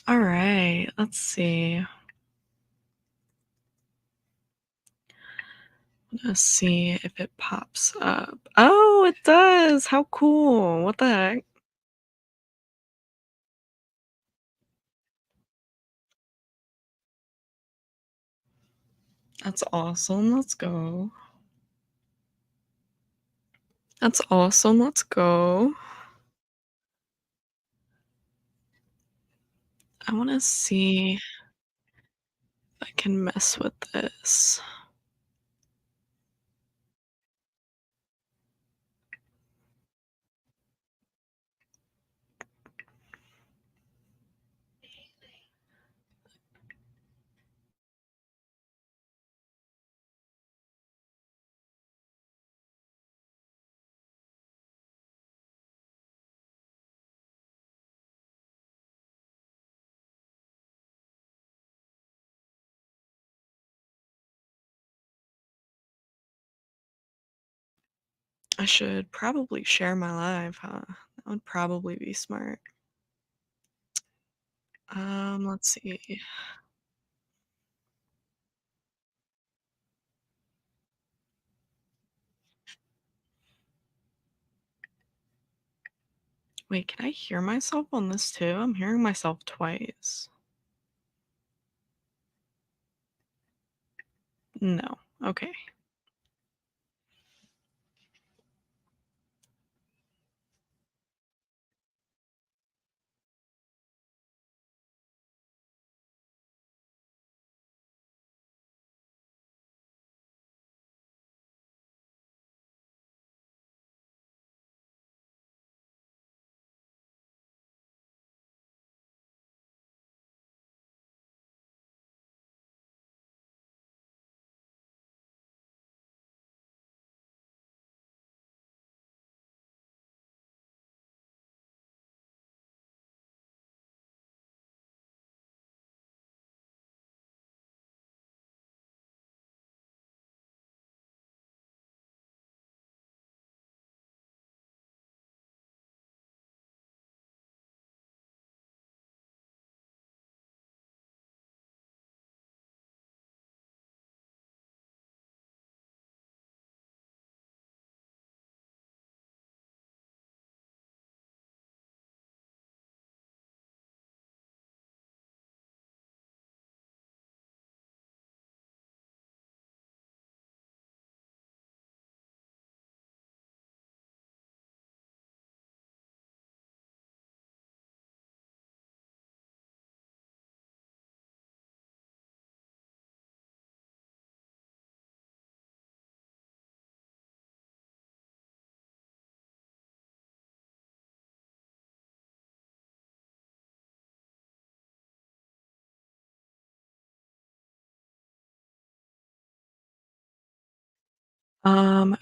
All right, let's see. Let's see if it pops up. Oh, it does. How cool. What the heck? That's awesome. Let's go. That's awesome. Let's go. I want to see if I can mess with this. I should probably share my live, huh? That would probably be smart. Let's see. Wait, can I hear myself on this too? I'm hearing myself twice. No. Okay.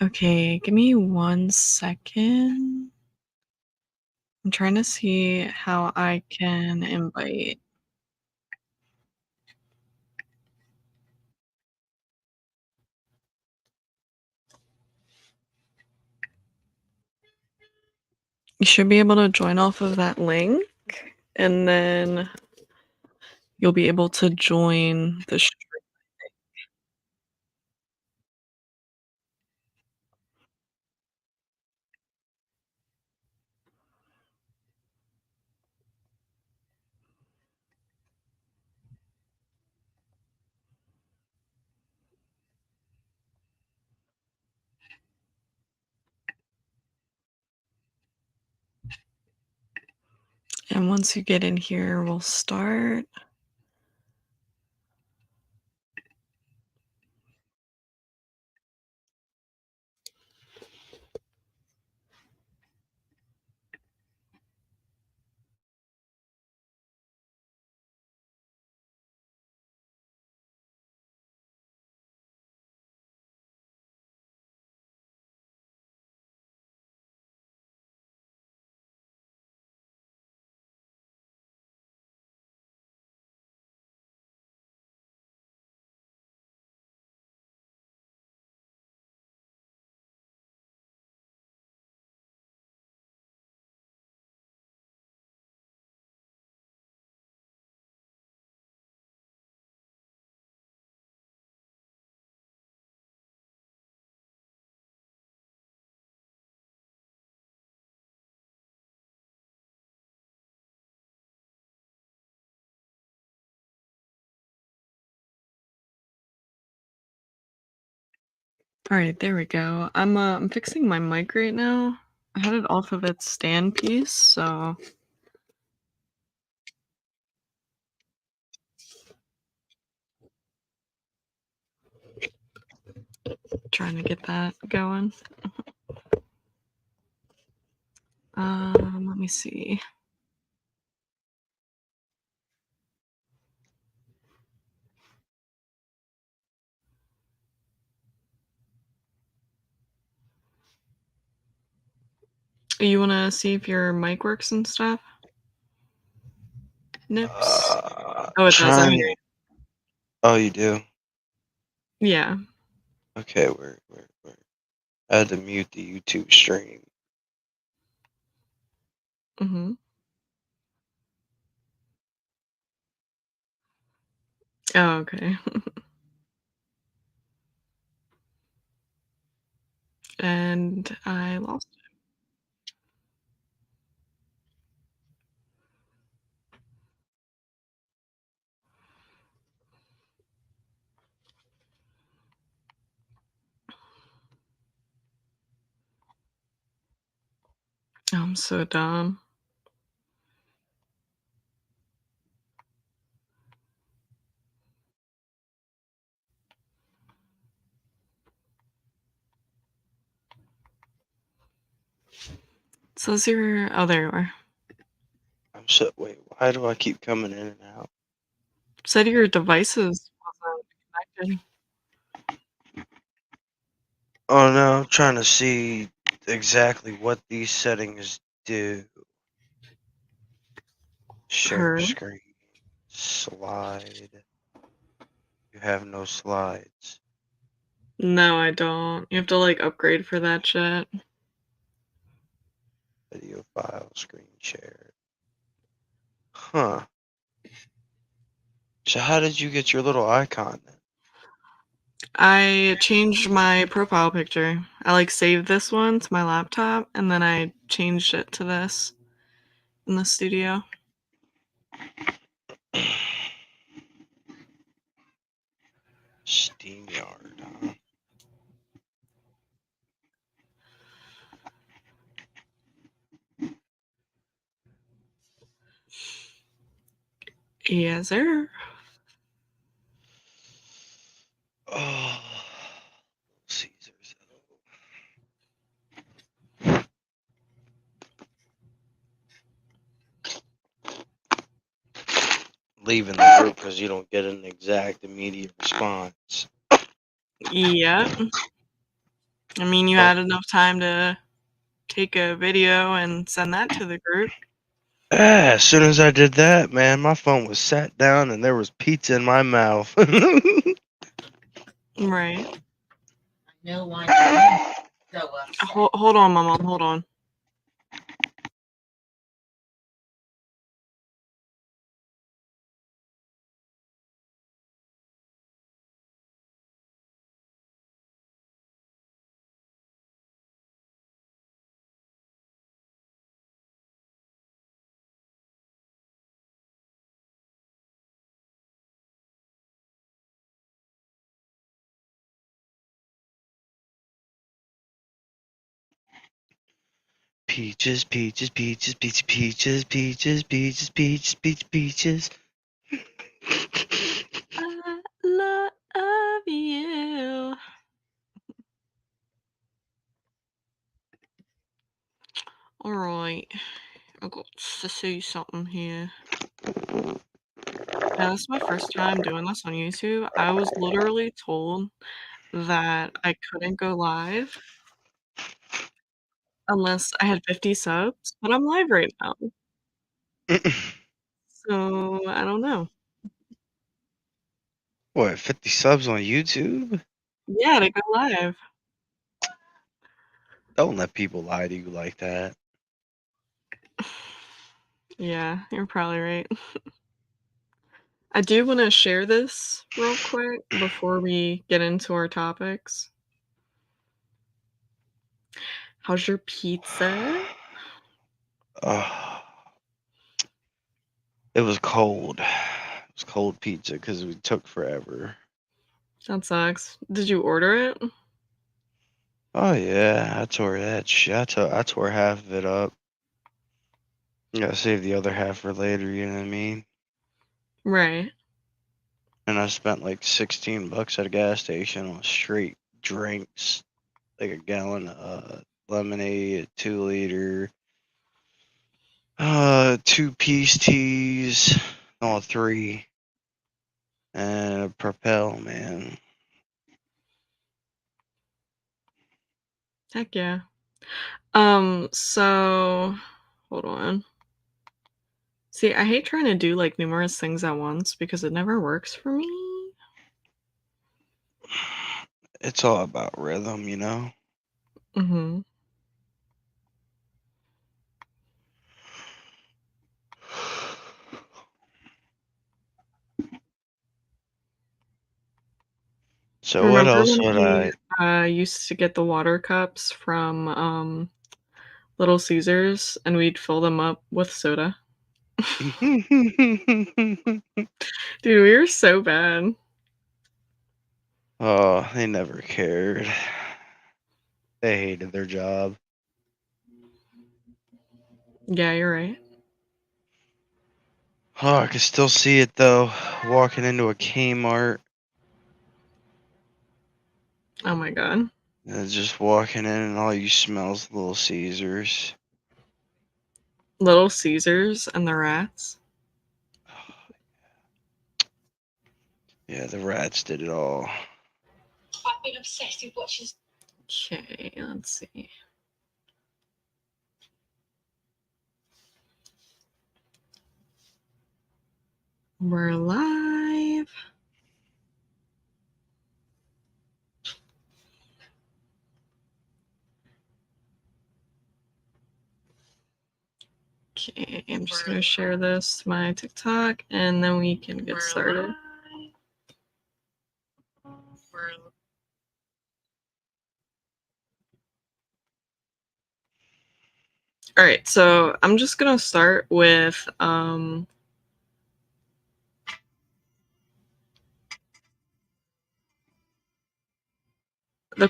Okay, give me 1 second. I'm trying to see how I can invite. You should be able to join off of that link, and then you'll be able to join the and once you get in here, we'll start. Alright, there we go. I'm fixing my mic right now. I had it off of its stand piece, so trying to get that going. Let me see. You wanna see if your mic works and stuff? Nips. Oh, it does, I hear Trying. Oh, you do? you. Yeah. Okay, where? I had to mute the YouTube stream. Mhm. Oh, okay. And I lost it. I'm so dumb. Says your oh, there you are. I'm so wait. Why do I keep coming in and out? Said your devices wasn't connected. Oh no, I'm trying to see exactly what these settings do. Share Her. screen, slide. You have no slides. No, I don't. You have to, like, upgrade for that shit. Video file, screen share. Huh. So how did you get your little icon then? I changed my profile picture. I, like, saved this one to my laptop, and then I changed it to this in the studio. SteamYard, huh? Yes, sir. Oh, Caesars. Leaving the group because you don't get an exact immediate response. Yep. I mean, you Oh, had enough time to take a video and send that to the group. as soon as I did that, man, my phone was sat down and there was pizza in my mouth. Right. Hold on, my mom, hold on. Peaches, peaches, peaches, peaches, peaches, peaches, peaches, peaches, peaches, peaches. I love you. Alright. I got to say something here. Yeah, this is my first time doing this on YouTube. I was literally told that I couldn't go live unless I had 50 subs, but I'm live right now. So, I don't know. What, 50 subs on YouTube? Yeah, to go live. Don't let people lie to you like that. Yeah, you're probably right. I do wanna share this real quick before we get into our topics. How's your pizza? Oh, it was cold. It was cold pizza because it took forever. That sucks. Did you order it? Oh yeah, I tore that shit. I tore half of it up. Gotta save the other half for later. You know what I mean? Right. And I spent like $16 at a gas station on straight drinks, like a gallon of lemonade, a 2 liter, 2 piece teas, all three, and a Propel, man. Heck yeah. So hold on. See, I hate trying to do like numerous things at once because it never works for me. It's all about rhythm, you know? Mm-hmm. So what Remember else when would we I? used to get the water cups from Little Caesars and we'd fill them up with soda? Dude, we were so bad. Oh, they never cared. They hated their job. Yeah, you're right. Oh, I can still see it though. Walking into a Kmart, Oh my god. and just walking in, and all you smell is Little Caesars. Little Caesars and the rats. Yeah, the rats did it all. Okay, let's see. We're live. Okay, I'm just gonna share this to my TikTok and then we can get started. All right, so I'm just gonna start with the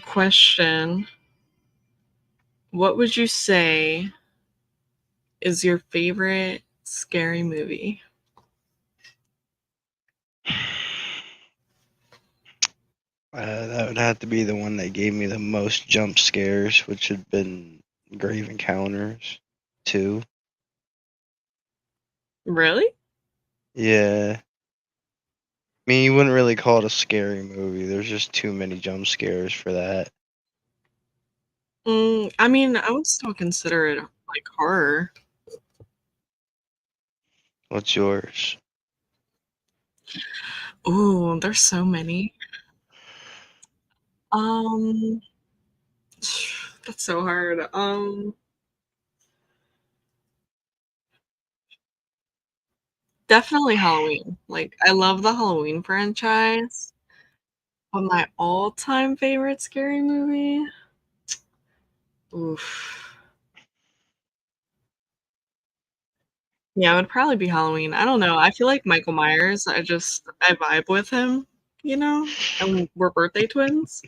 question. What would you say is your favorite scary movie? That would have to be the one that gave me the most jump scares, which had been Grave Encounters 2. Really? Yeah. I mean, you wouldn't really call it a scary movie. There's just too many jump scares for that. I mean, I would still consider it like horror. What's yours? Ooh, there's so many. Um, that's so hard. Definitely Halloween. Like, I love the Halloween franchise. But my all-time favorite scary movie? Oof. Yeah, it would probably be Halloween. I don't know. I feel like Michael Myers, I vibe with him, you know? And we're birthday twins.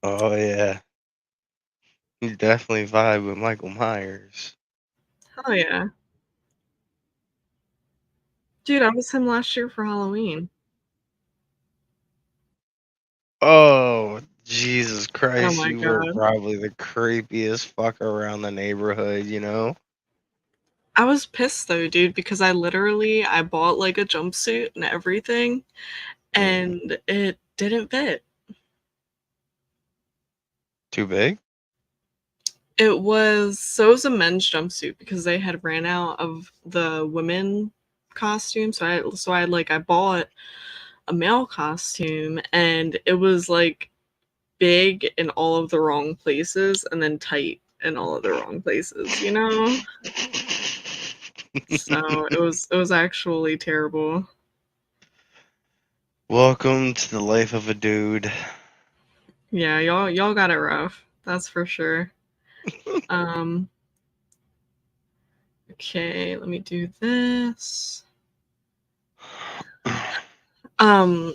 Oh yeah, you definitely vibe with Michael Myers. Hell yeah. Dude, I was him last year for Halloween. Oh Jesus Oh Christ, my you were god. probably the creepiest fucker around the neighborhood. You know? I was pissed though, dude, because I bought like a jumpsuit and everything, Mm. and it didn't fit. Too big? It was a men's jumpsuit because they had ran out of the women costume. I bought a male costume and it was like big in all of the wrong places and then tight in all of the wrong places, you know? So it was actually terrible. Welcome to the life of a dude. Yeah, y'all got it rough. That's for sure. Um okay, let me do this. Um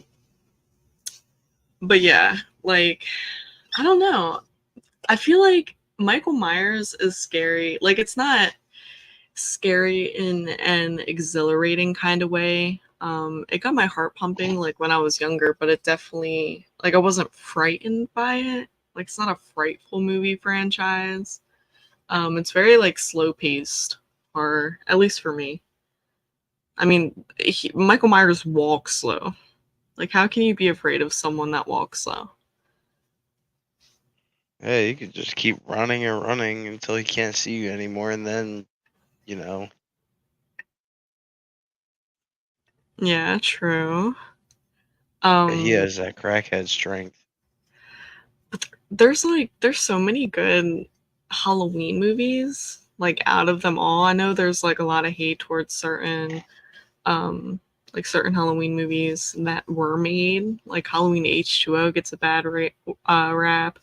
but yeah. Like, I don't know. I feel like Michael Myers is scary. Like, it's not scary in an exhilarating kind of way. It got my heart pumping like when I was younger, but it definitely like I wasn't frightened by it. Like it's not a frightful movie franchise. It's very like slow paced, or at least for me. I mean, Michael Myers walks slow. Like, how can you be afraid of someone that walks slow? Yeah, you could just keep running and running until he can't see you anymore, and then, you know, Yeah, true. he Um, has that crackhead strength. there's so many good Halloween movies. Like out of them all, I know there's like a lot of hate towards um certain Halloween movies that were made. Like Halloween H2O gets a bad rap.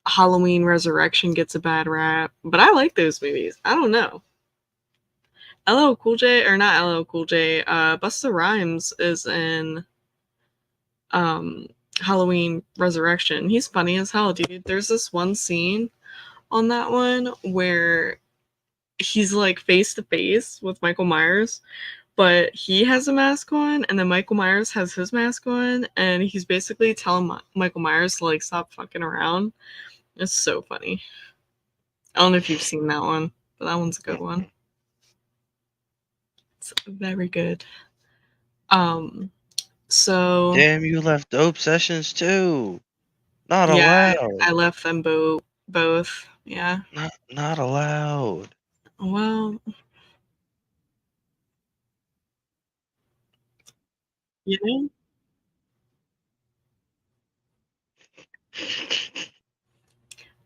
Halloween Resurrection gets a bad rap, but I like those movies. I don't know. LL Cool J, or not LL Cool J, Busta Rhymes is in um Halloween Resurrection. He's funny as hell, dude. There's this one scene on that one where he's like face to face with Michael Myers, but he has a mask on, and then Michael Myers has his mask on, and he's basically telling Michael Myers to like stop fucking around. It's so funny. I don't know if you've seen that one, but that one's a good one. Mm-mm. It's very good. Um, so Damn, you left dope sessions too. Not yeah, allowed. I left them both. Yeah. Not allowed. Well, you know,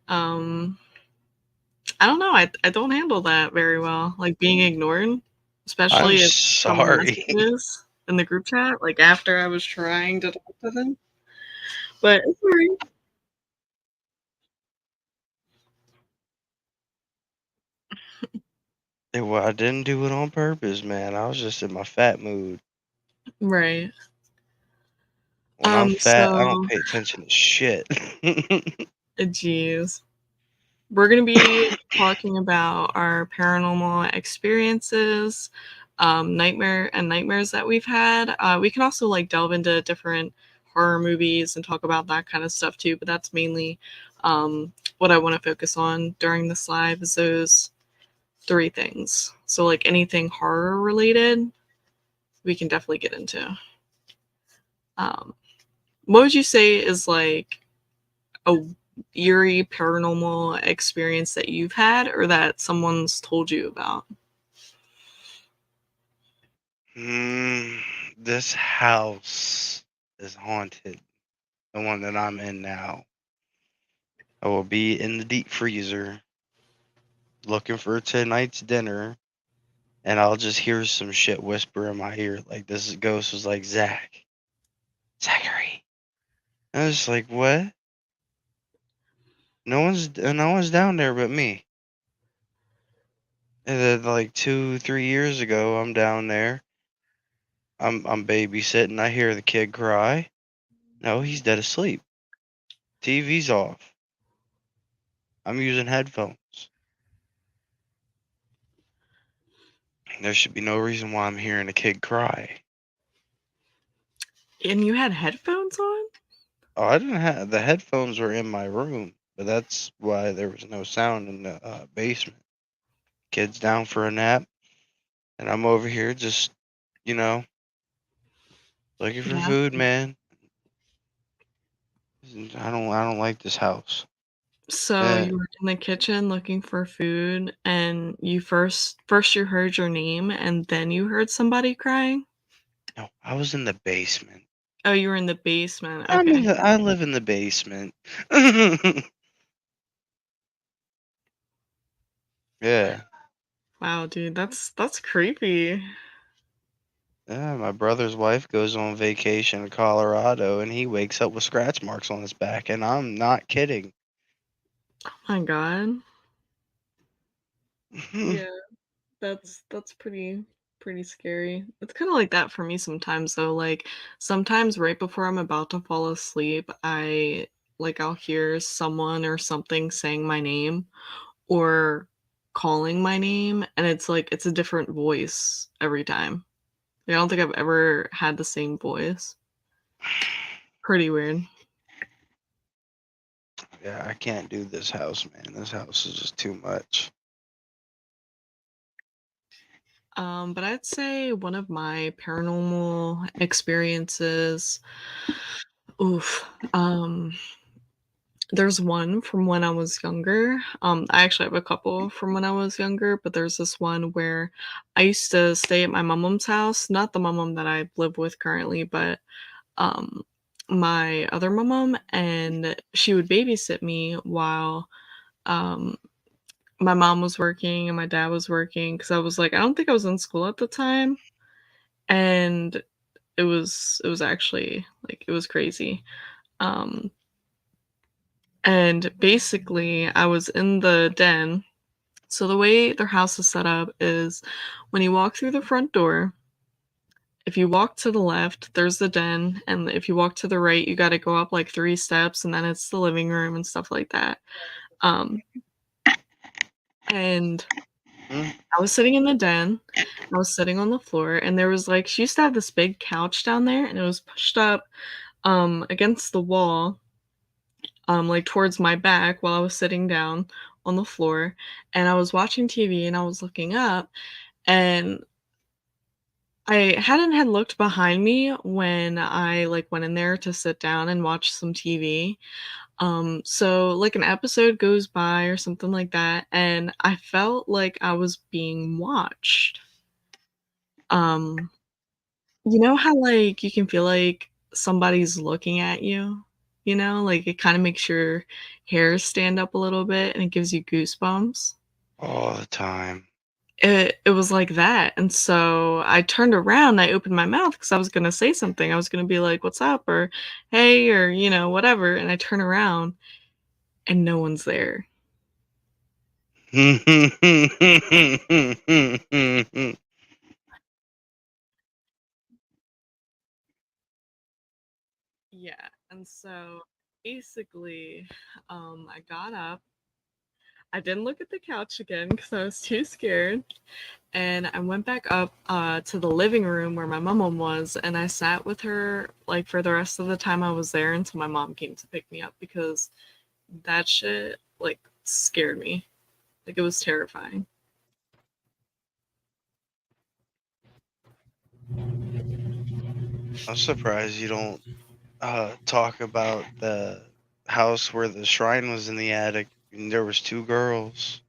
um, I don't know. I don't handle that very well. Like being ignored, I'm especially if from the sorry. messages in the group chat, like after I was trying to talk to them. But it's alright. Well, I didn't do it on purpose, man. I was just in my fat mood. Right. When I'm fat, I don't So pay attention to shit. geez. We're gonna be talking about our paranormal experiences, nightmares that we've had. We can also like delve into different horror movies and talk about that kind of stuff too, but that's mainly what I want to focus on during this live is those three things. So like anything horror related, we can definitely get into. Um, what would you say is like a eerie paranormal experience that you've had or that someone's told you about? This house is haunted. The one that I'm in now. I will be in the deep freezer looking for tonight's dinner, and I'll just hear some shit whisper in my ear. Like this ghost was like, Zachary. I was like, what? No one's down there but me. And then like 2, 3 years ago, I'm down there. I'm babysitting. I hear the kid cry. No, he's dead asleep. TV's off. I'm using headphones. There should be no reason why I'm hearing a kid cry. And you had headphones on? Oh, I didn't have the headphones were in my room, but that's why there was no sound in the basement. Kid's down for a nap, and I'm over here just, you know, looking for Yeah. food, man. I don't like this house. So Eh, you were in the kitchen looking for food and you first you heard your name and then you heard somebody crying? no, I was in the basement. Oh, you were in the basement. Okay. I live in the basement. Yeah. Wow, dude, that's creepy. Yeah, my brother's wife goes on vacation to Colorado and he wakes up with scratch marks on his back, and I'm not kidding. Oh my god. Yeah, that's pretty. Pretty scary. It's kind of like that for me sometimes though. Like sometimes right before I'm about to fall asleep, I'll hear someone or something saying my name or calling my name, and it's like it's a different voice every time. Like, I don't think I've ever had the same voice. Pretty weird. Yeah, I can't do this house, man. This house is just too much. But I'd say one of my paranormal experiences, oof, there's one from when I was younger. I actually have a couple from when I was younger, but there's this one where I used to stay at my mom's house, not the mom that I live with currently, but um my other mom, and she would babysit me while um my mom was working and my dad was working because I was like, I don't think I was in school at the time, and it was actually like it was crazy. Um and basically I was in the den. So the way their house is set up is when you walk through the front door, if you walk to the left, there's the den, and if you walk to the right, you got to go up like 3 steps, and then it's the living room and stuff like that. Um, and Hmm? I was sitting in the den. I was sitting on the floor, and there was like she used to have this big couch down there, and it was pushed up against the wall, like towards my back while I was sitting down on the floor, and I was watching TV and I was looking up, and I hadn't had looked behind me when I, like, went in there to sit down and watch some TV. So, like, an episode goes by or something like that, and I felt like I was being watched. Um, you know how, like, you can feel like somebody's looking at you? You know? Like, it kinda makes your hairs stand up a little bit and it gives you goosebumps? All the time. It was like that, and so I turned around, I opened my mouth because I was gonna say something, I was gonna be like, "What's up?" or "Hey," or, whatever, and I turn around and no one's there. Yeah, and so, basically, I got up, I didn't look at the couch again because I was too scared, and I went back up, to the living room where my mom was, and I sat with her, like, for the rest of the time I was there until my mom came to pick me up because that shit, like, scared me. Like, it was terrifying. I'm surprised you don't talk about the house where the shrine was in the attic and there was two girls.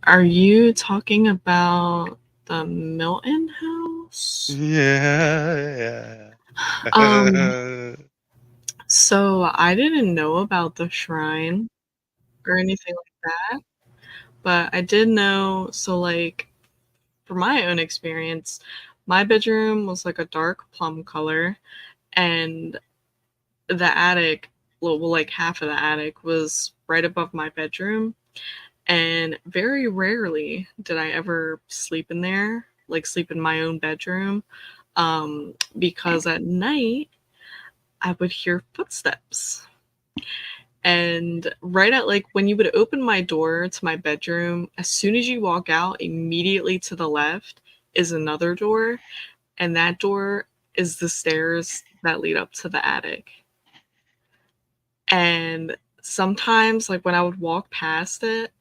Are you talking about the Milton House? Yeah, Um, yeah. so I didn't know about the shrine or anything like that, but I did know, so, like, from my own experience, my bedroom was, like, a dark plum color, and the attic, well, like, half of the attic was right above my bedroom, and very rarely did I ever sleep in there, like, sleep in my own bedroom, because at night, I would hear footsteps. And right at, like, when you would open my door to my bedroom, as soon as you walk out, immediately to the left is another door, and that door is the stairs that lead up to the attic. And sometimes, like, when I would walk past it,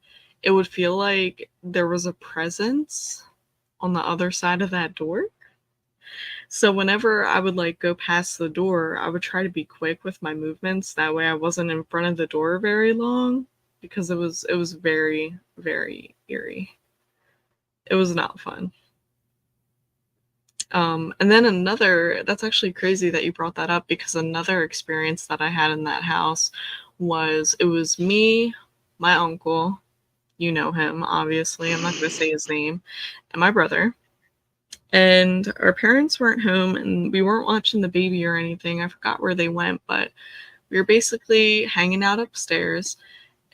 it would feel like there was a presence on the other side of that door. So whenever I would, like, go past the door, I would try to be quick with my movements, that way I wasn't in front of the door very long, because it was very, very eerie. It was not fun. And then another that's actually crazy that you brought that up, because another experience that I had in that house was it was me, my uncle, you know him, obviously, I'm not gonna say his name, and my brother. And our parents weren't home and we weren't watching the baby or anything. I forgot where they went, but we were basically hanging out upstairs,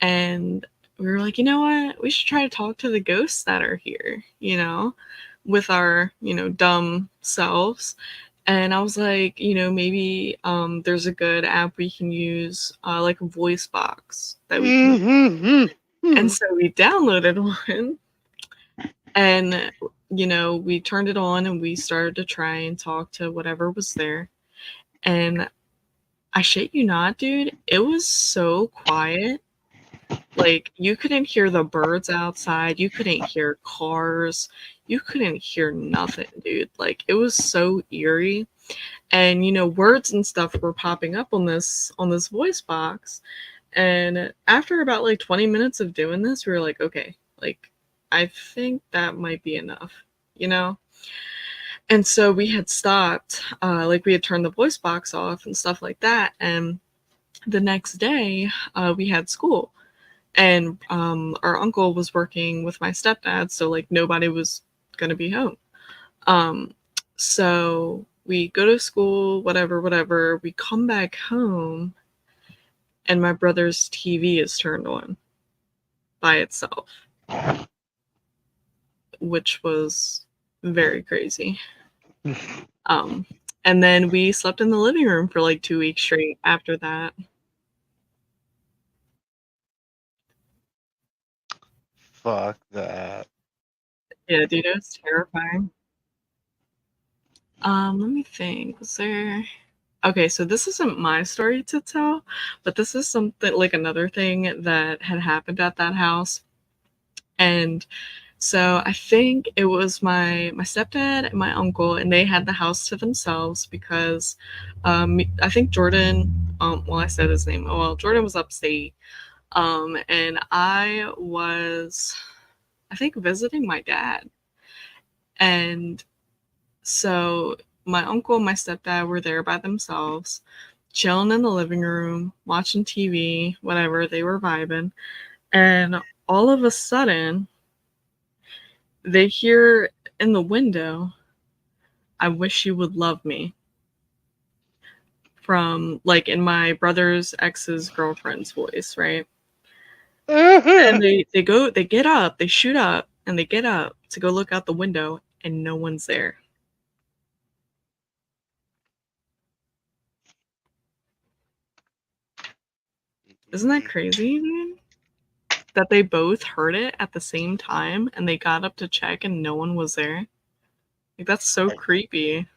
and we were like, you know what? We should try to talk to the ghosts that are here, you know? with our, dumb selves. And I was like, maybe there's a good app we can use, like a voice box that we can. And so we downloaded one, and we turned it on and we started to try and talk to whatever was there. And I shit you not, dude, it was so quiet. Like, you couldn't hear the birds outside, you couldn't hear cars, you couldn't hear nothing, dude. Like, it was so eerie. And words and stuff were popping up on this voice box. And after about like 20 minutes of doing this, we were like, okay, like, I think that might be enough, you know? And so we had stopped, like, we had turned the voice box off and stuff like that. And the next day, we had school. And our uncle was working with my stepdad, so like nobody was gonna be home. Um, so we go to school, whatever, whatever. We come back home, and my brother's TV is turned on by itself, which was very crazy. Um, and then we slept in the living room for like 2 weeks straight after that. Fuck that. Yeah, dude, it was terrifying. Let me think. Was there? Okay, so this isn't my story to tell, but this is something like another thing that had happened at that house. And so I think it was my stepdad and my uncle, and they had the house to themselves because I think Jordan, well, I said his name. Well, Jordan was upstate, and I think, visiting my dad. And so my uncle and my stepdad were there by themselves, chilling in the living room, watching TV, whatever, they were vibing. And all of a sudden, they hear in the window, "I wish you would love me," from like in my brother's ex's girlfriend's voice, right? And they get up, they shoot up, and they get up to go look out the window, and no one's there. Isn't that crazy, dude? That they both heard it at the same time and they got up to check and no one was there. Like, that's so creepy.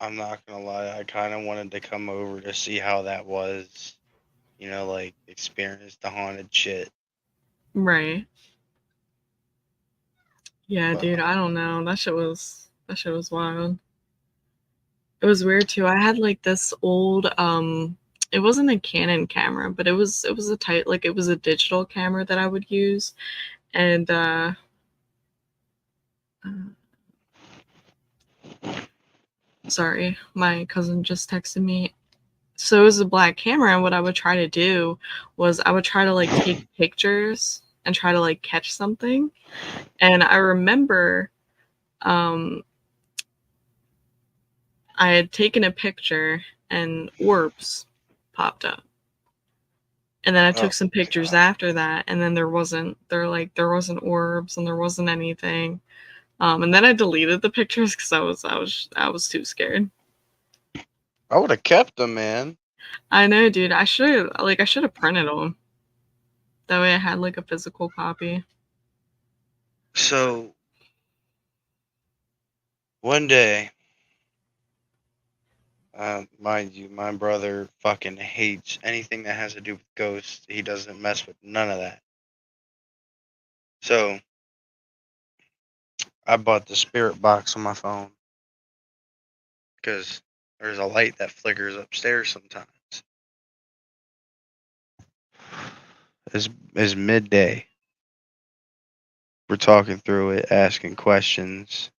I'm not gonna lie, I kind of wanted to come over to see how that was. Like experience the haunted shit. Right. Yeah, But dude, I don't know. That shit was wild. It was weird too. I had like this old it wasn't a Canon camera, but it was a tight, like, it was a digital camera that I would use. And uh sorry, my cousin just texted me. So it was a black camera, and what I would try to do was I would try to like take pictures and try to like catch something. And I remember um I had taken a picture and orbs popped up. And then I oh took some my pictures god, after that, and then there wasn't orbs and there wasn't anything. And then I deleted the pictures because I was too scared. I would have kept them, man. I know, dude. I should have printed them. That way I had like a physical copy. So one day, mind you, my brother fucking hates anything that has to do with ghosts. He doesn't mess with none of that. So I bought the spirit box on my phone because there's a light that flickers upstairs sometimes. It's midday. We're talking through it, asking questions.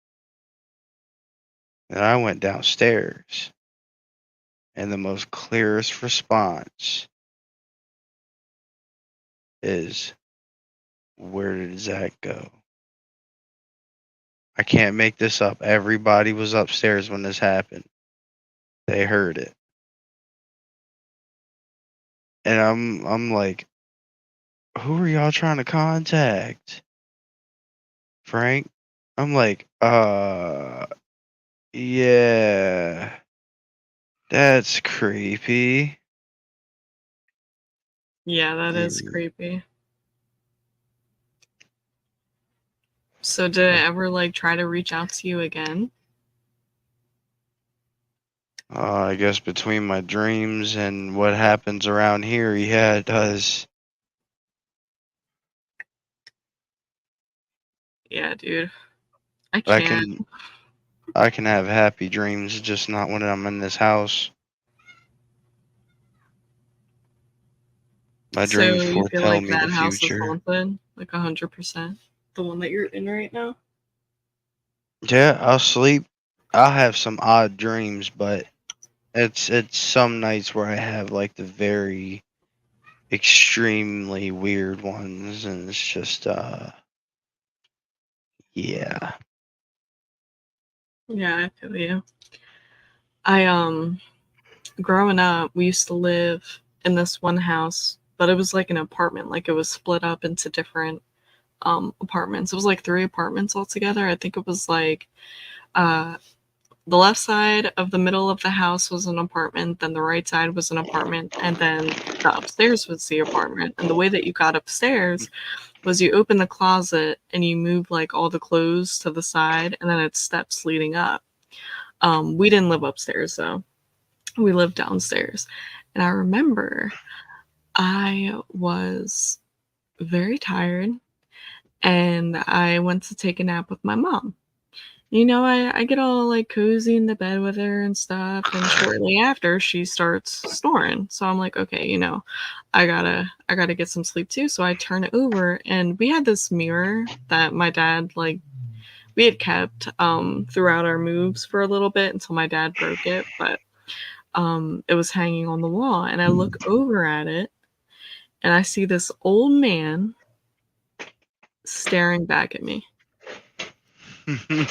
And I went downstairs, and the most clearest response is, "Where did Zach go?" I can't make this up. Everybody was upstairs when this happened. They heard it. And I'm like, "Who are y'all trying to contact?" "Frank." I'm like, yeah, that's creepy. Yeah, that is And creepy. So did it ever like try to reach out to you again? I guess between my dreams and what happens around here, yeah, it does. Yeah, dude. I I can't. can I can have happy dreams, just not when I'm in this house. My So dreams you feel foretell like me the that house is future. haunted? Like 100%? The one that you're in right now? Yeah, I'll sleep. I'll have some odd dreams, but it's some nights where I have like the very extremely weird ones, and it's just yeah. Yeah, I feel you. I growing up, we used to live in this one house, but it was like an apartment. Like it was split up into different apartments. It was like 3 apartments altogether. I think it was like uh the left side of the middle of the house was an apartment, then the right side was an apartment, and then the upstairs was the apartment. And the way that you got upstairs was you open the closet and you move like all the clothes to the side, and then it's steps leading up. We didn't live upstairs though. We lived downstairs. And I remember I was very tired and I went to take a nap with my mom. I get all like cozy in the bed with her and stuff, and shortly after she starts snoring. So I'm like, okay, I gotta get some sleep too. So I turn over and we had this mirror that my dad like we had kept throughout our moves for a little bit until my dad broke it, but it was hanging on the wall and I look over at it and I see this old man staring back at me.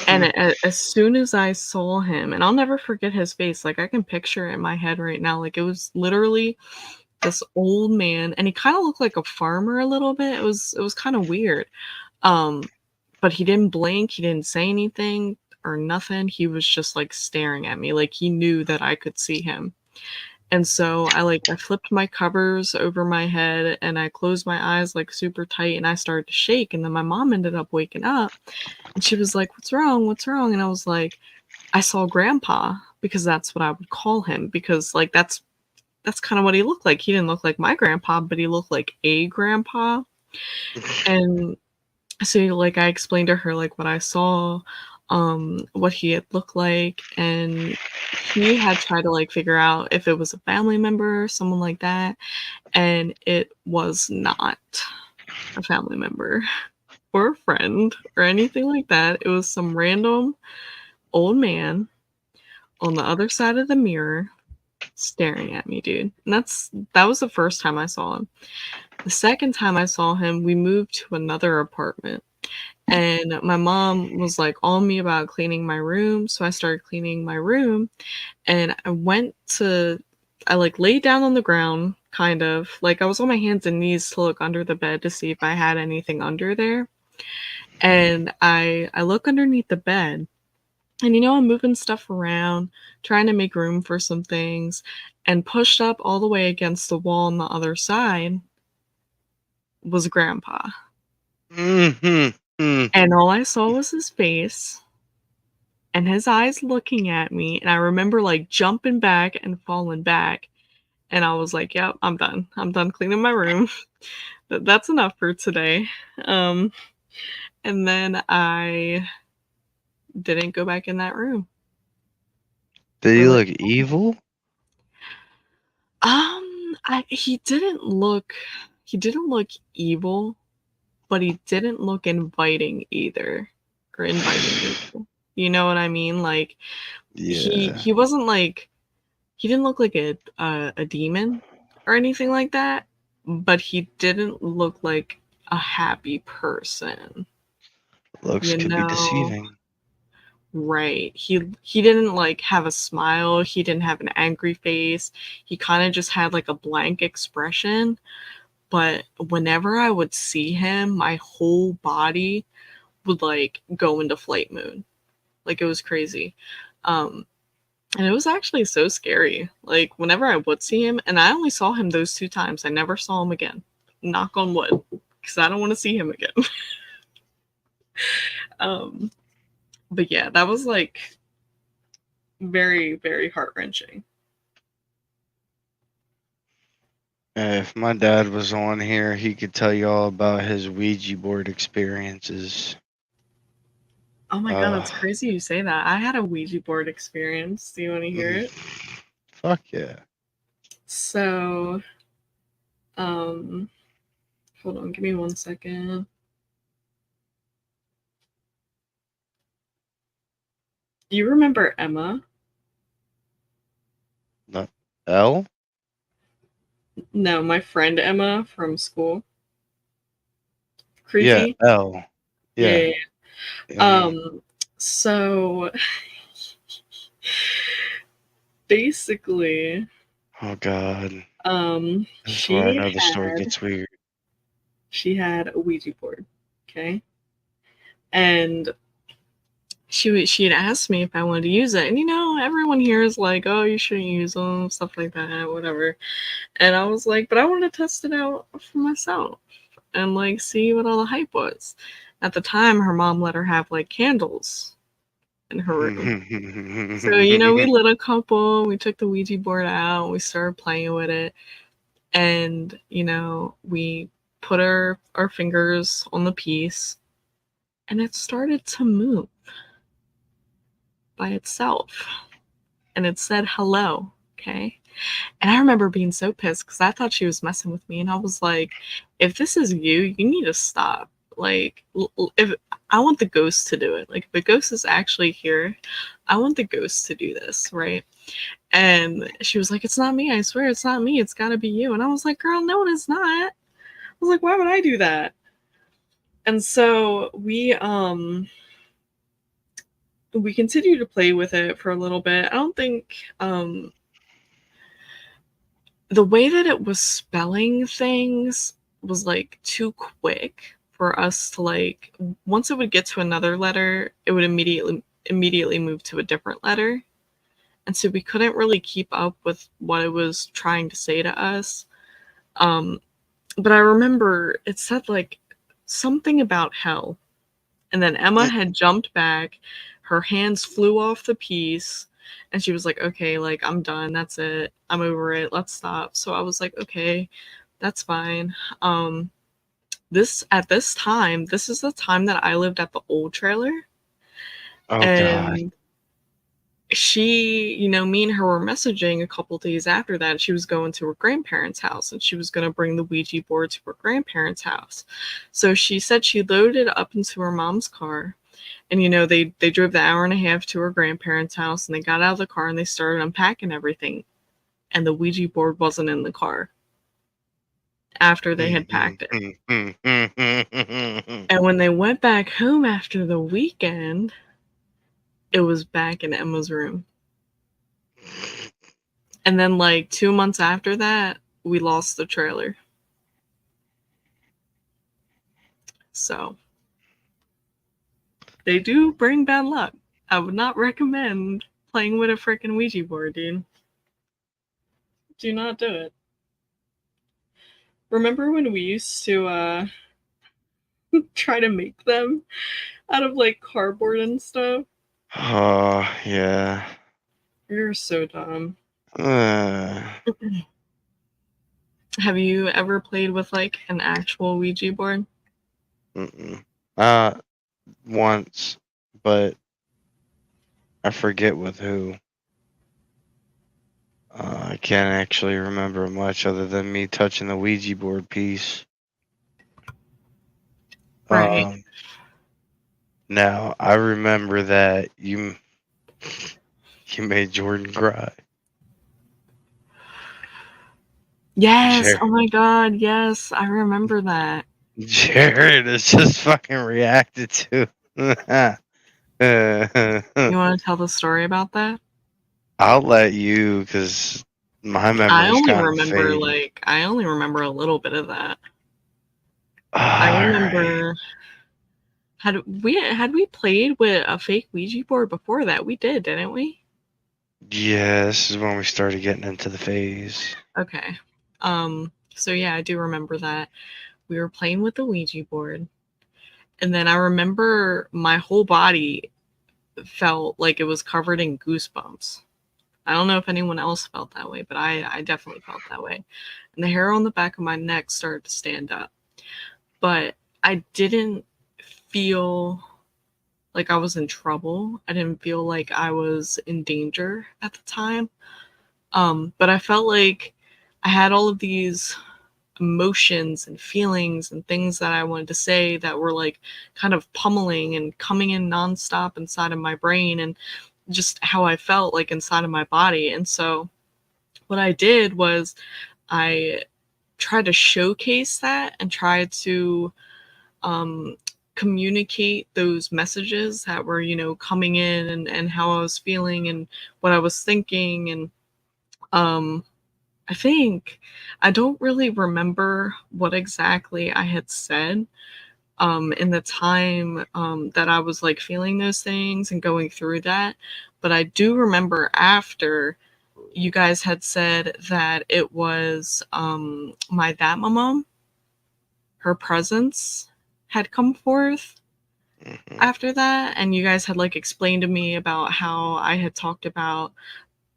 And as soon as I saw him, and I'll never forget his face, like, I can picture it in my head right now, like, it was literally this old man, and he kinda looked like a farmer a little bit, it was kinda weird, um, but he didn't blink, he didn't say anything or nothing, he was just, like, staring at me, like, he knew that I could see him, and so I flipped my covers over my head, and I closed my eyes, like, super tight, and I started to shake, and then my mom ended up waking up, and she was like, "What's wrong? What's wrong?" And I was like, "I saw grandpa," because that's what I would call him because, like, that's kinda what he looked like. He didn't look like my grandpa, but he looked like a grandpa, and so, like, I explained to her, like, what I saw, what he had looked like, and he had tried to, like, figure out if it was a family member or someone like that, and it was not a family member or a friend or anything like that. It was some random old man on the other side of the mirror staring at me, dude. And that was the first time I saw him. The second time I saw him, we moved to another apartment. And my mom was like on me about cleaning my room. So I started cleaning my room and I like laid down on the ground, kind of like I was on my hands and knees to look under the bed to see if I had anything under there. And I look underneath the bed and I'm moving stuff around, trying to make room for some things, and pushed up all the way against the wall on the other side was grandpa. Mhm, mm. And all I saw was his face and his eyes looking at me. And I remember like jumping back and falling back. And I was like, yep, I'm done. I'm done cleaning my room. That's enough for today. Um, and then I didn't go back in that room. Did For he like look evil? he didn't look evil, but he didn't look inviting either, or inviting either. You know what I mean? Like he Yeah, he wasn't like he didn't look like a demon or anything like that, but he didn't look like a happy person. looks You could be know? deceiving. Right. He didn't like have a smile, he didn't have an angry face. He kind of just had like a blank expression, but whenever I would see him, my whole body would like go into flight mode. Like it was crazy. Um, and it was actually so scary. Like whenever I would see him, and I only saw him those 2 times. I never saw him again. Knock on wood, because I don't want to see him again. um, but yeah, that was like very, very heart wrenching. If my dad was on here, he could tell you all about his Ouija board experiences. Oh my god, that's crazy you say that. I had a Ouija board experience. Do you want to hear it? Fuck yeah. So, um, hold on, give me 1 second. You remember Emma? No. L? No, my friend Emma from school. Yeah, Creaky? L. Yeah, Yeah. yeah, yeah. Mhm. So basically, Oh god. This is where I she know the story had gets weird. she had a Ouija board, okay? And she had asked me if I wanted to use it. And you know, everyone here is like, "Oh, you shouldn't use them," stuff like that, whatever. And I was like, "But I want to test it out for myself and like see what all the hype was." At the time, her mom let her have like candles in her room. So, you know, we lit a couple, we took the Ouija board out, we started playing with it, and, you know, we put our fingers on the piece, and it started to move by itself. And it said hello, okay? And I remember being so pissed because I thought she was messing with me, and I was like, if this is you, you need to stop. Like, if I want the ghost to do it, like, if the ghost is actually here, I want the ghost to do this, right? And she was like, "It's not me. I swear it's not me. It's got to be you." And I was like, "Girl, no, it's not." I was like, "Why would I do that?" And so we continued to play with it for a little bit. I don't think the way that it was spelling things was like too quick for us to like once it would get to another letter, it would immediately move to a different letter. And so we couldn't really keep up with what it was trying to say to us. Um but I remember it said like something about hell. And then Emma had jumped back, her hands flew off the piece, and she was like, "Okay, like I'm done. That's it. I'm over it. Let's stop." So I was like, "Okay, that's fine." This at this time, this is the time that I lived at the old trailer, Oh god. and she, you know, me and her were messaging a couple days after that. She was going to her grandparents' house and she was going to bring the Ouija board to her grandparents' house. So she said she loaded it up into her mom's car. And, you know, they drove the hour and a half to her grandparents' house and they got out of the car and they started unpacking everything. And the Ouija board wasn't in the car after they had packed it. And when they went back home after the weekend, it was back in Emma's room. And then, like, 2 months after that, we lost the trailer. So, they do bring bad luck. I would not recommend playing with a freaking Ouija board, dude. Do not do it. Remember when we used to try to make them out of like cardboard and stuff? Oh yeah. You're so dumb. Uh, Have you ever played with like an actual Ouija board? mm-mm. uh once, but I forget with who. I can't actually remember much other than me touching the Ouija board piece. Right. Now I remember that you made Jordan cry. Yes. Jared, Oh my god. Yes, I remember that. Jared has just fucking reacted to. You want to tell the story about that? I'll let you, because my memory's kind of fading. I only remember a little bit of that. I All right. remember Had we played with a fake Ouija board before that? We did, didn't we? Yeah, this is when we started getting into the phase. Okay. So yeah, I do remember that. We were playing with the Ouija board. And then I remember my whole body felt like it was covered in goosebumps. I don't know if anyone else felt that way, but I definitely felt that way. And the hair on the back of my neck started to stand up. But I didn't feel like I was in trouble. I didn't feel like I was in danger at the time. But I felt like I had all of these emotions and feelings and things that I wanted to say that were like kind of pummeling and coming in nonstop inside of my brain and just how I felt like inside of my body. And so what I did was I tried to showcase that and try to um, communicate those messages that were, coming in and how I was feeling and what I was thinking. And um, I think I don't really remember what exactly I had said in the time that I was like feeling those things and going through that. But I do remember after you guys had said that it was my that mom, her presence had come forth Hmm. after that, and you guys had like explained to me about how I had talked about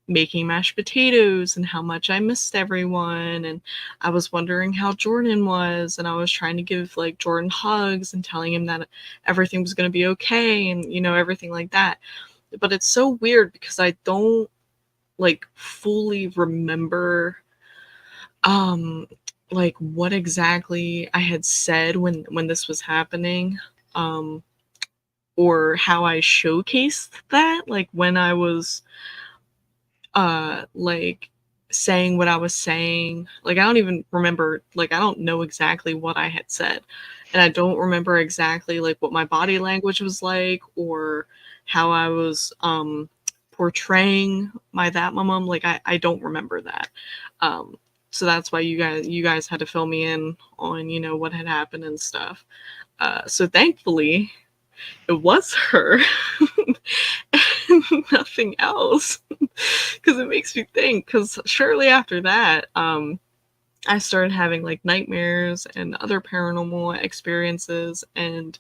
making mashed potatoes and how much I missed everyone, and I was wondering how Jordan was, and I was trying to give like Jordan hugs and telling him that everything was going to be okay, and everything like that. But it's so weird because I don't like fully remember um like what exactly I had said when this was happening. um or how I showcased that, like when I was like saying what I was saying. Like I don't even remember, like I don't know exactly what I had said. And I don't remember exactly like what my body language was like or how I was portraying my that mom. Like I don't remember that. Um so that's why you guys had to fill me in on, what had happened and stuff. So thankfully it was her and nothing else. Because it makes me think, because shortly after that I started having like nightmares and other paranormal experiences, and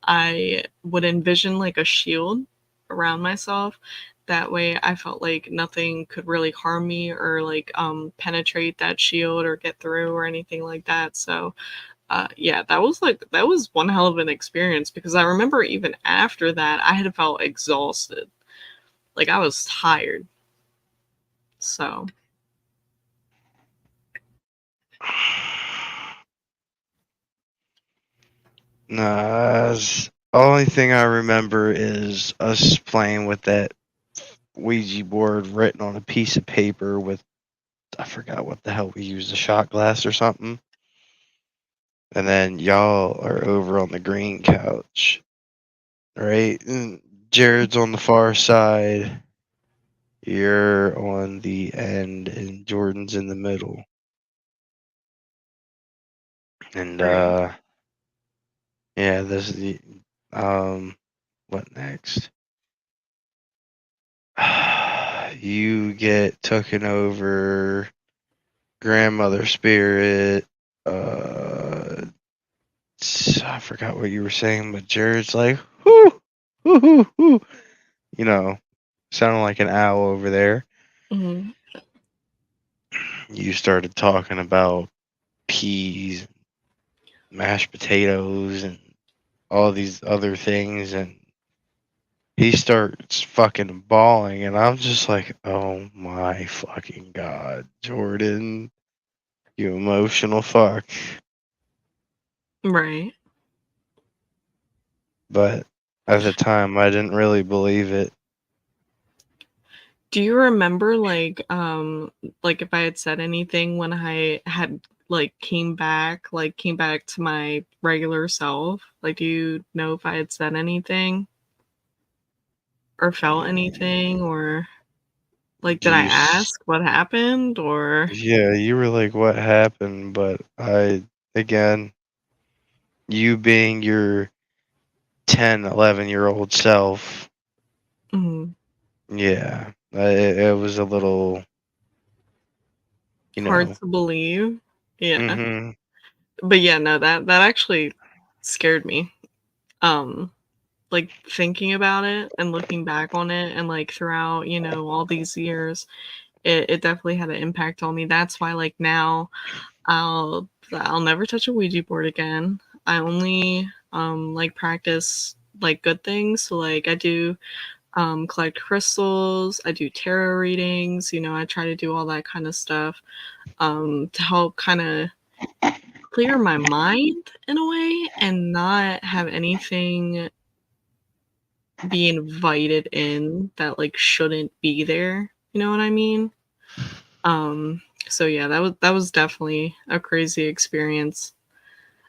I would envision like a shield around myself. That way I felt like nothing could really harm me or like penetrate that shield or get through or anything like that. So yeah, that was one hell of an experience, because I remember even after that I had felt exhausted. Like I was tired. So Nah, only thing I remember is us playing with that Ouija board written on a piece of paper with, I forgot what the hell we used, a shot glass or something. And then y'all are over on the green couch, right? And Jared's on the far side. You're on the end, and Jordan's in the middle. And right. yeah, this is the what next? You get taken over, grandmother spirit. Uh, I forgot what you were saying, but Jared's like, whoo, whoo, whoo, whoo. You know, sounding like an owl over there. Hmm. You started talking about peas, mashed potatoes, and all these other things, and he starts fucking bawling, and I'm just like, oh my fucking god, Jordan, you emotional fuck. Right. But at the time, I didn't really believe it. Do you remember like if I had said anything when I had like came back to my regular self? Like do you know if I had said anything or felt anything, Mm, or like Do did I you? ask what happened or Yeah, you were like, what happened? But again, you being your 10, 11-year-old self. Mhm. Yeah, it was a little, you Hard know. to believe. Yeah. Hmm. But yeah, no, that actually scared me. Um, like, thinking about it and looking back on it and, like, throughout, all these years, it definitely had an impact on me. That's why, like, now I'll never touch a Ouija board again. I only, like, practice, like, good things. So, like, I do, collect crystals, I do tarot readings, I try to do all that kinda stuff, to help kinda clear my mind in a way and not have anything be invited in that, like, shouldn't be there, you know what I mean? Um, so yeah, that was definitely a crazy experience,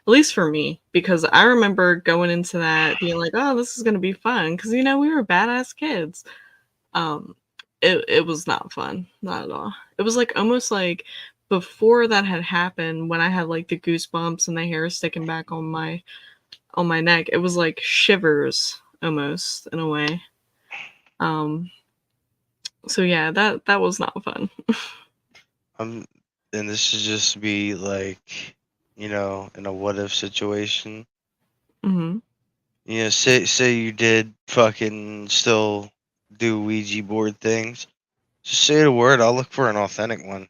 at least for me, because I remember going into that being like, "Oh, this is gonna be fun," because we were badass kids. Um, it was not fun, not at all. It was, like, almost like before that had happened, when I had, like, the goosebumps and the hair sticking back on my neck, it was like shivers almost in a way. Um, so yeah, that was not fun. I'm, and this should just be like, in a what if situation. Mhm. Say you did fucking still do Ouija board things. Just say the word. I'll look for an authentic one.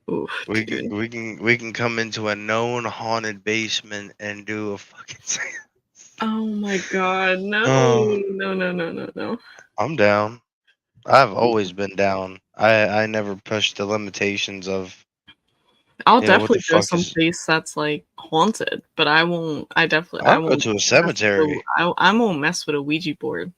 Oof, dude. We can come into a known haunted basement and do a fucking seance. Oh my god, no. Oh, No, no, no, no, no. I'm down. I've always been down. I never pushed the limitations of I'll what the definitely go fuck is. someplace that's, like, haunted, but I I'll go won't to a mess with cemetery. I won't mess with a Ouija board.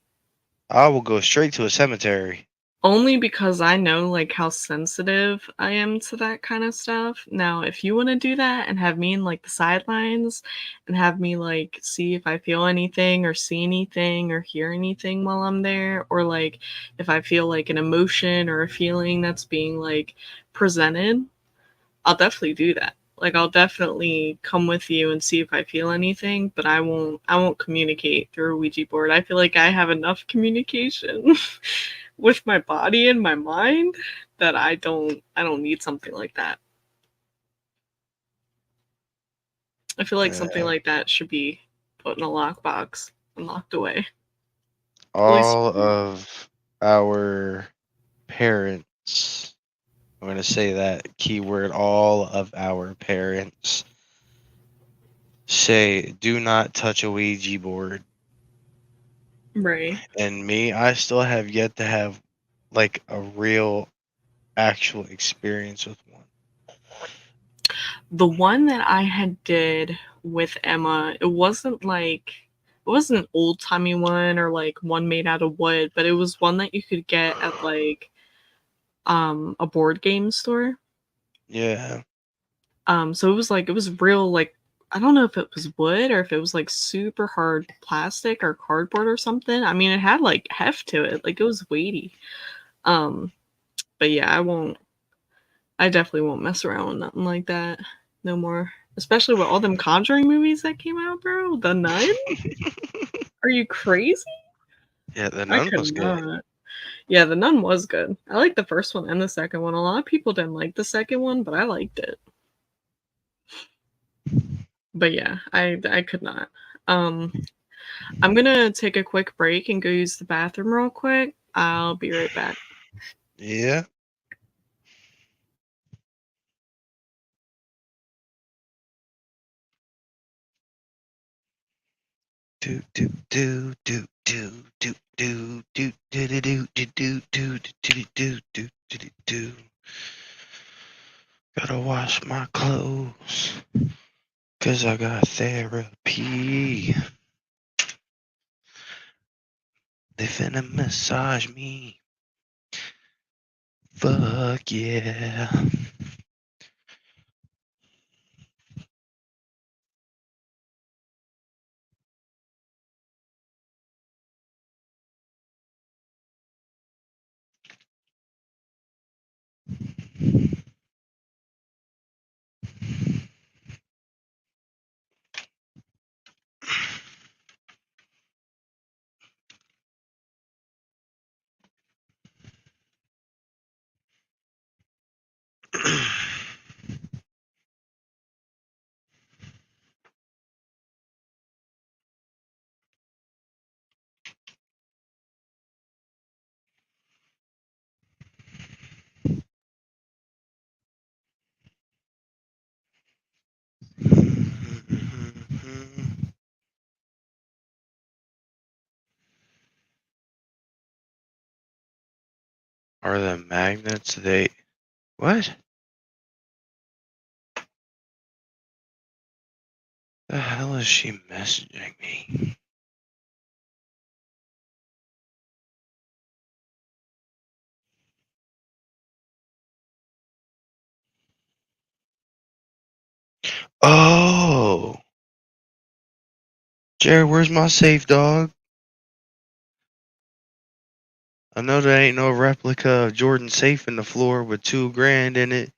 I will go straight to a cemetery. Only because I know, like, how sensitive I am to that kinda stuff. Now, if you wanna do that and have me in, like, the sidelines and have me, like, see if I feel anything or see anything or hear anything while I'm there, or, like, if I feel, like, an emotion or a feeling that's being, like, presented, I'll definitely do that. Like, I'll definitely come with you and see if I feel anything, but I won't communicate through a Ouija board. I feel like I have enough communication with my body and my mind that I don't need something like that. I feel like something Uh, like that should be put in a lockbox and locked away. At least all of our parents. I'm gonna say that keyword. All of our parents say, "Do not touch a Ouija board." right. And me, I still have yet to have like a real, actual experience with one. The one that I had did with Emma, it wasn't an old-timey one or, like, one made out of wood, but it was one that you could get at, like, a board game store. Yeah. So it was real, like, I don't know if it was wood or if it was, like, super hard plastic or cardboard or something. I mean, it had, like, heft to it, like, it was weighty. Um, but yeah, I definitely won't mess around with nothing like that no more, especially with all them Conjuring movies that came out, bro. The Nun? Are you crazy? Yeah, the I nun could was good. not. Yeah, The Nun was good. I liked the first one and the second one. A lot of people didn't like the second one, but I liked it. But yeah, I could not. Um, I'm gonna take a quick break and go use the bathroom real quick. I'll be right back. Yeah. Do do do do do do do do do do do do do do do do do do do. Gotta wash my clothes, 'cause I got therapy. They finna massage me. Fuck yeah. Are the magnets they... What? The hell is she messaging me? Oh! Jared, where's my safe, dog? I know there ain't no replica of Jordan's safe in the floor with $2,000 in it.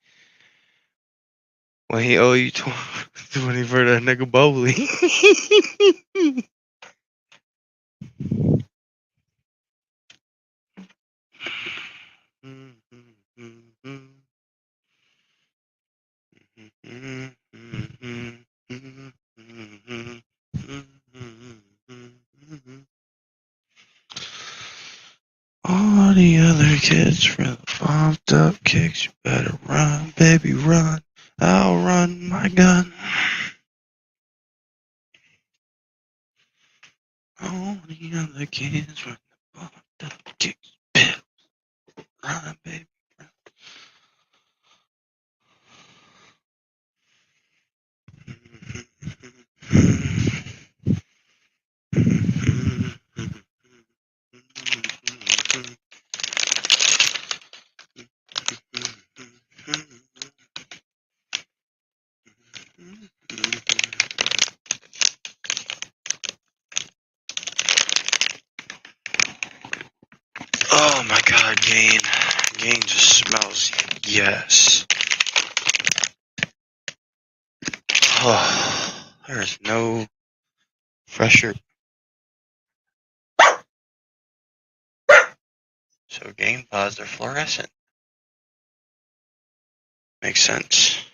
When he owe you 20 for that nigga Bowley. All the other kids from the pumped up kicks, you better run, baby, run. I'll run my gun. All the other kids from the pumped up kicks, better run, baby, run. Oh my god, Gain. Gain just smells yes. Oh, there's no fresher. So Gain pods are fluorescent. Makes sense.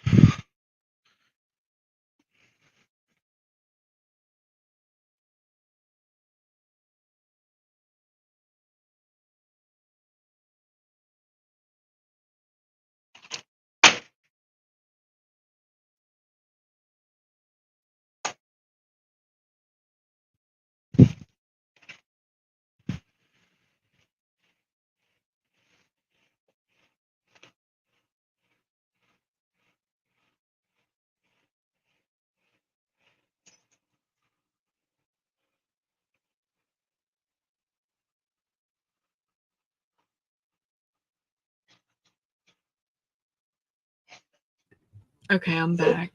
Okay, I'm back.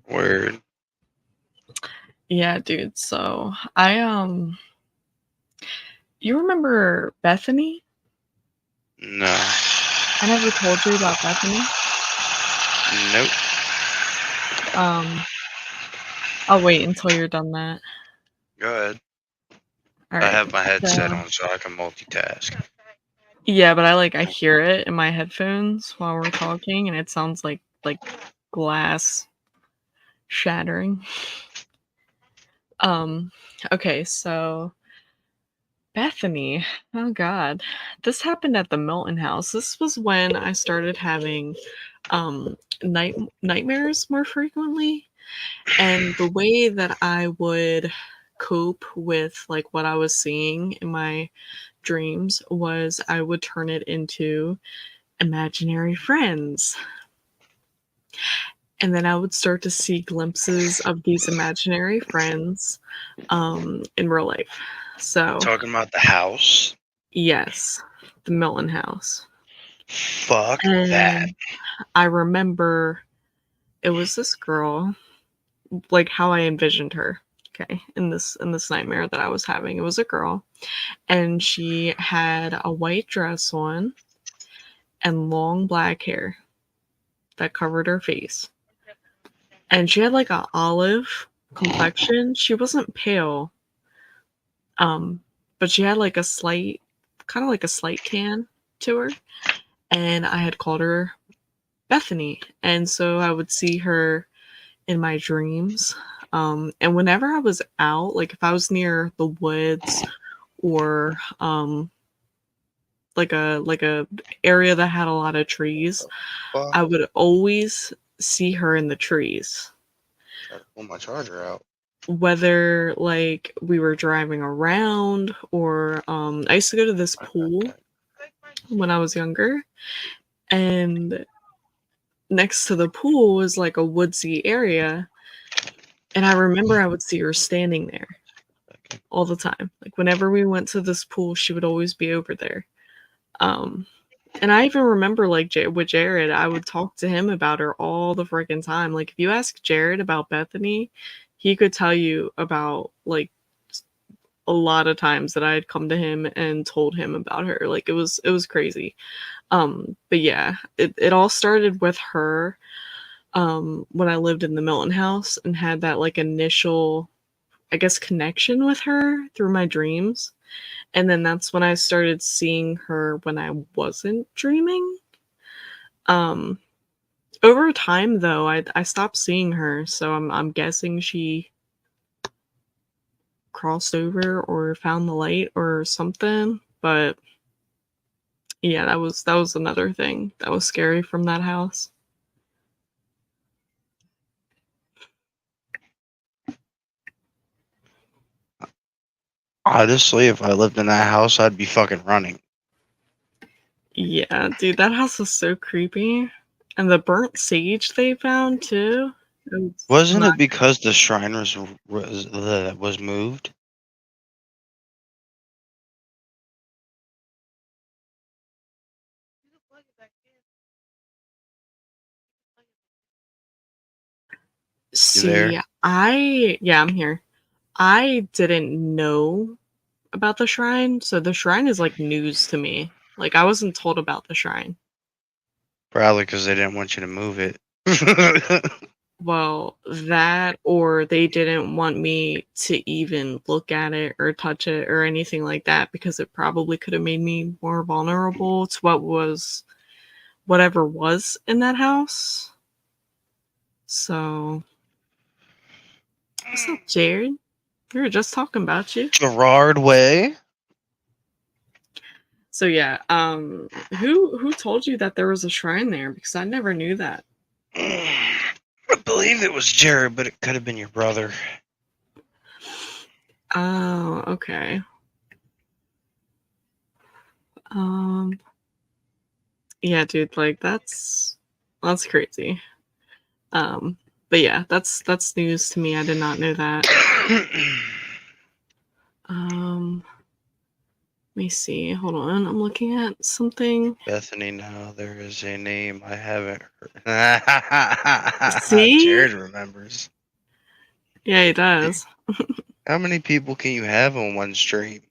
Word. Yeah, dude. So you remember Bethany? No. I never told you about Bethany. Nope. I'll wait until you're done that. Go ahead. All I right. have my headset So on so I can multitask. yeah, but I hear it in my headphones while we're talking, and it sounds like glass shattering. Okay, so Bethany, oh god, this happened at the Milton House. This was when I started having nightmares more frequently, and the way that I would cope with like what I was seeing in my dreams was I would turn it into imaginary friends. And then I would start to see glimpses of these imaginary friends in real life. So, Talking about the house. yes, the Milton House. Fuck that. And I remember it was this girl, like how I envisioned her. Okay, in this nightmare that I was having, it was a girl, and she had a white dress on and long black hair that covered her face. And she had like a olive complexion. She wasn't pale, um, but she had like a slight, kind of like a slight tan to her. And I had called her Bethany, and so I would see her in my dreams. And whenever I was out, like if I was near the woods or like a area that had a lot of trees, Fuck. I would always see her in the trees. Try to pull my charger out. Whether like we were driving around or I used to go to this pool. when I was younger, and next to the pool was like a woodsy area, and I remember I would see her standing there all the time. Like whenever we went to this pool, she would always be over there. Um, and I even remember like with Jared, I would talk to him about her all the freaking time. Like if you ask Jared about Bethany, he could tell you about like a lot of times that I had come to him and told him about her. Like it was crazy. But yeah, it all started with her when I lived in the Milton house and had that like initial, I guess, connection with her through my dreams. And then that's when I started seeing her when I wasn't dreaming. Um, Over time though, I stopped seeing her, so I'm guessing she crossed over or found the light or something. But yeah, that was another thing that was scary from that house. Honestly, if I lived in that house, I'd be fucking running. Yeah, dude, that house was so creepy. And the burnt sage they found too. It was Wasn't not. it because the shrine was moved? You See, there? yeah, I'm here. I didn't know about the shrine, so the shrine is like news to me. Like I wasn't told about the shrine. Probably because they didn't want you to move it. Well, that or they didn't want me to even look at it or touch it or anything like that because it probably could have made me more vulnerable to whatever was in that house. So, what's up, Jared? We were just talking about you. Gerard Way? So yeah, who told you that there was a shrine there? Because I never knew that. I believe it was Jared, but it could have been your brother. Oh, okay. Um, yeah, dude, like that's crazy. Um, but yeah, that's news to me. I did not know that. Um, Let me see. Hold on. I'm looking at something. Bethany, now there is a name I haven't heard. See? Jared remembers. Yeah, he does. How many people can you have on one stream?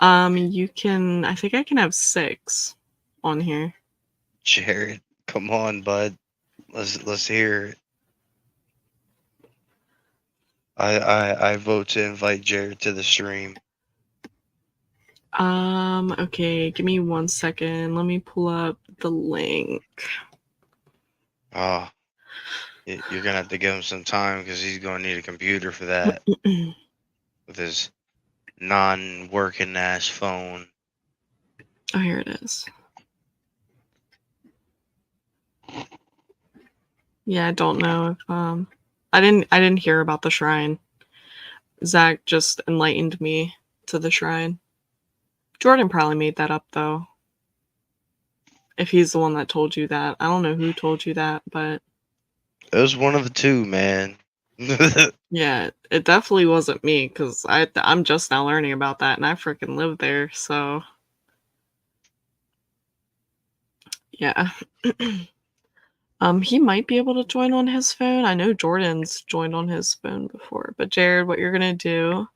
You can. I think I can have 6 on here. Jared, come on, bud. Let's hear it. I vote to invite Jared to the stream. Okay. Give me 1 second. Let me pull up the link. Oh, you're gonna have to give him some time because he's gonna need a computer for that with his non-working ass phone. Oh, here it is. Yeah, I don't know if I didn't hear about the shrine. Zach just enlightened me to the shrine. Jordan probably made that up though. If he's the one that told you that. I don't know who told you that, but It was one of the two, man. yeah, it definitely wasn't me because I'm just now learning about that and I freaking live there, so yeah. He might be able to join on his phone. I know Jordan's joined on his phone before, but Jared, what you're gonna do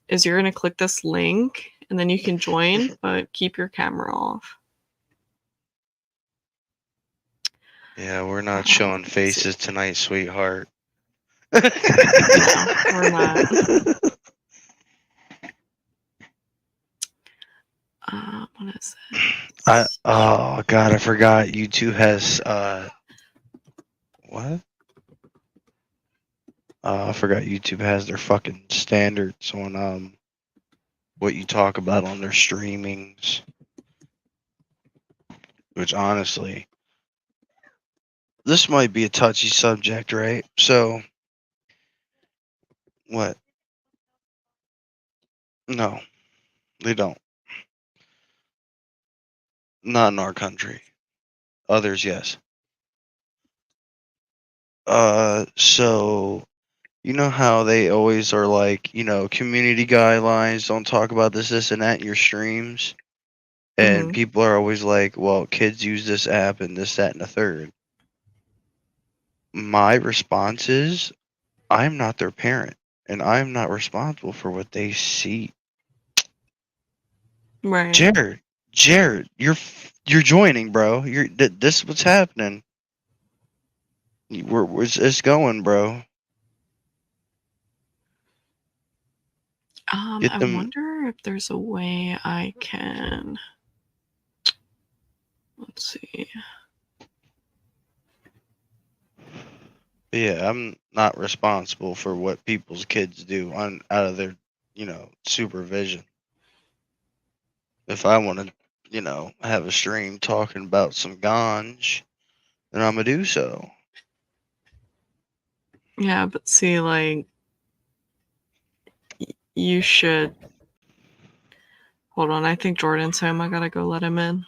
is you're gonna click this link and then you can join, but keep your camera off. Yeah, we're not showing Let's see. faces tonight, sweetheart. No, we're not. What is it? Oh god, I forgot YouTube has what? I forgot YouTube has their fucking standards on what you talk about on their streamings. Which honestly, this might be a touchy subject, right? So what? No, they don't. Not in our country. Others, yes. So you know how they always are like, community guidelines, don't talk about this, and that in your streams? And Mhm. people are always like, well, kids use this app and this, that, and the third. My response is, I'm not their parent, and I'm not responsible for what they see. Right. Jared, you're joining, bro. This is what's happening. It's going, bro. Get I them. wonder if there's a way I can. Let's see. Yeah, I'm not responsible for what people's kids do out of their, supervision. If I want to, have a stream talking about some ganj, then I'm gonna do so. Yeah, but see, like, you should. Hold on, I think Jordan's home. I gotta go let him in.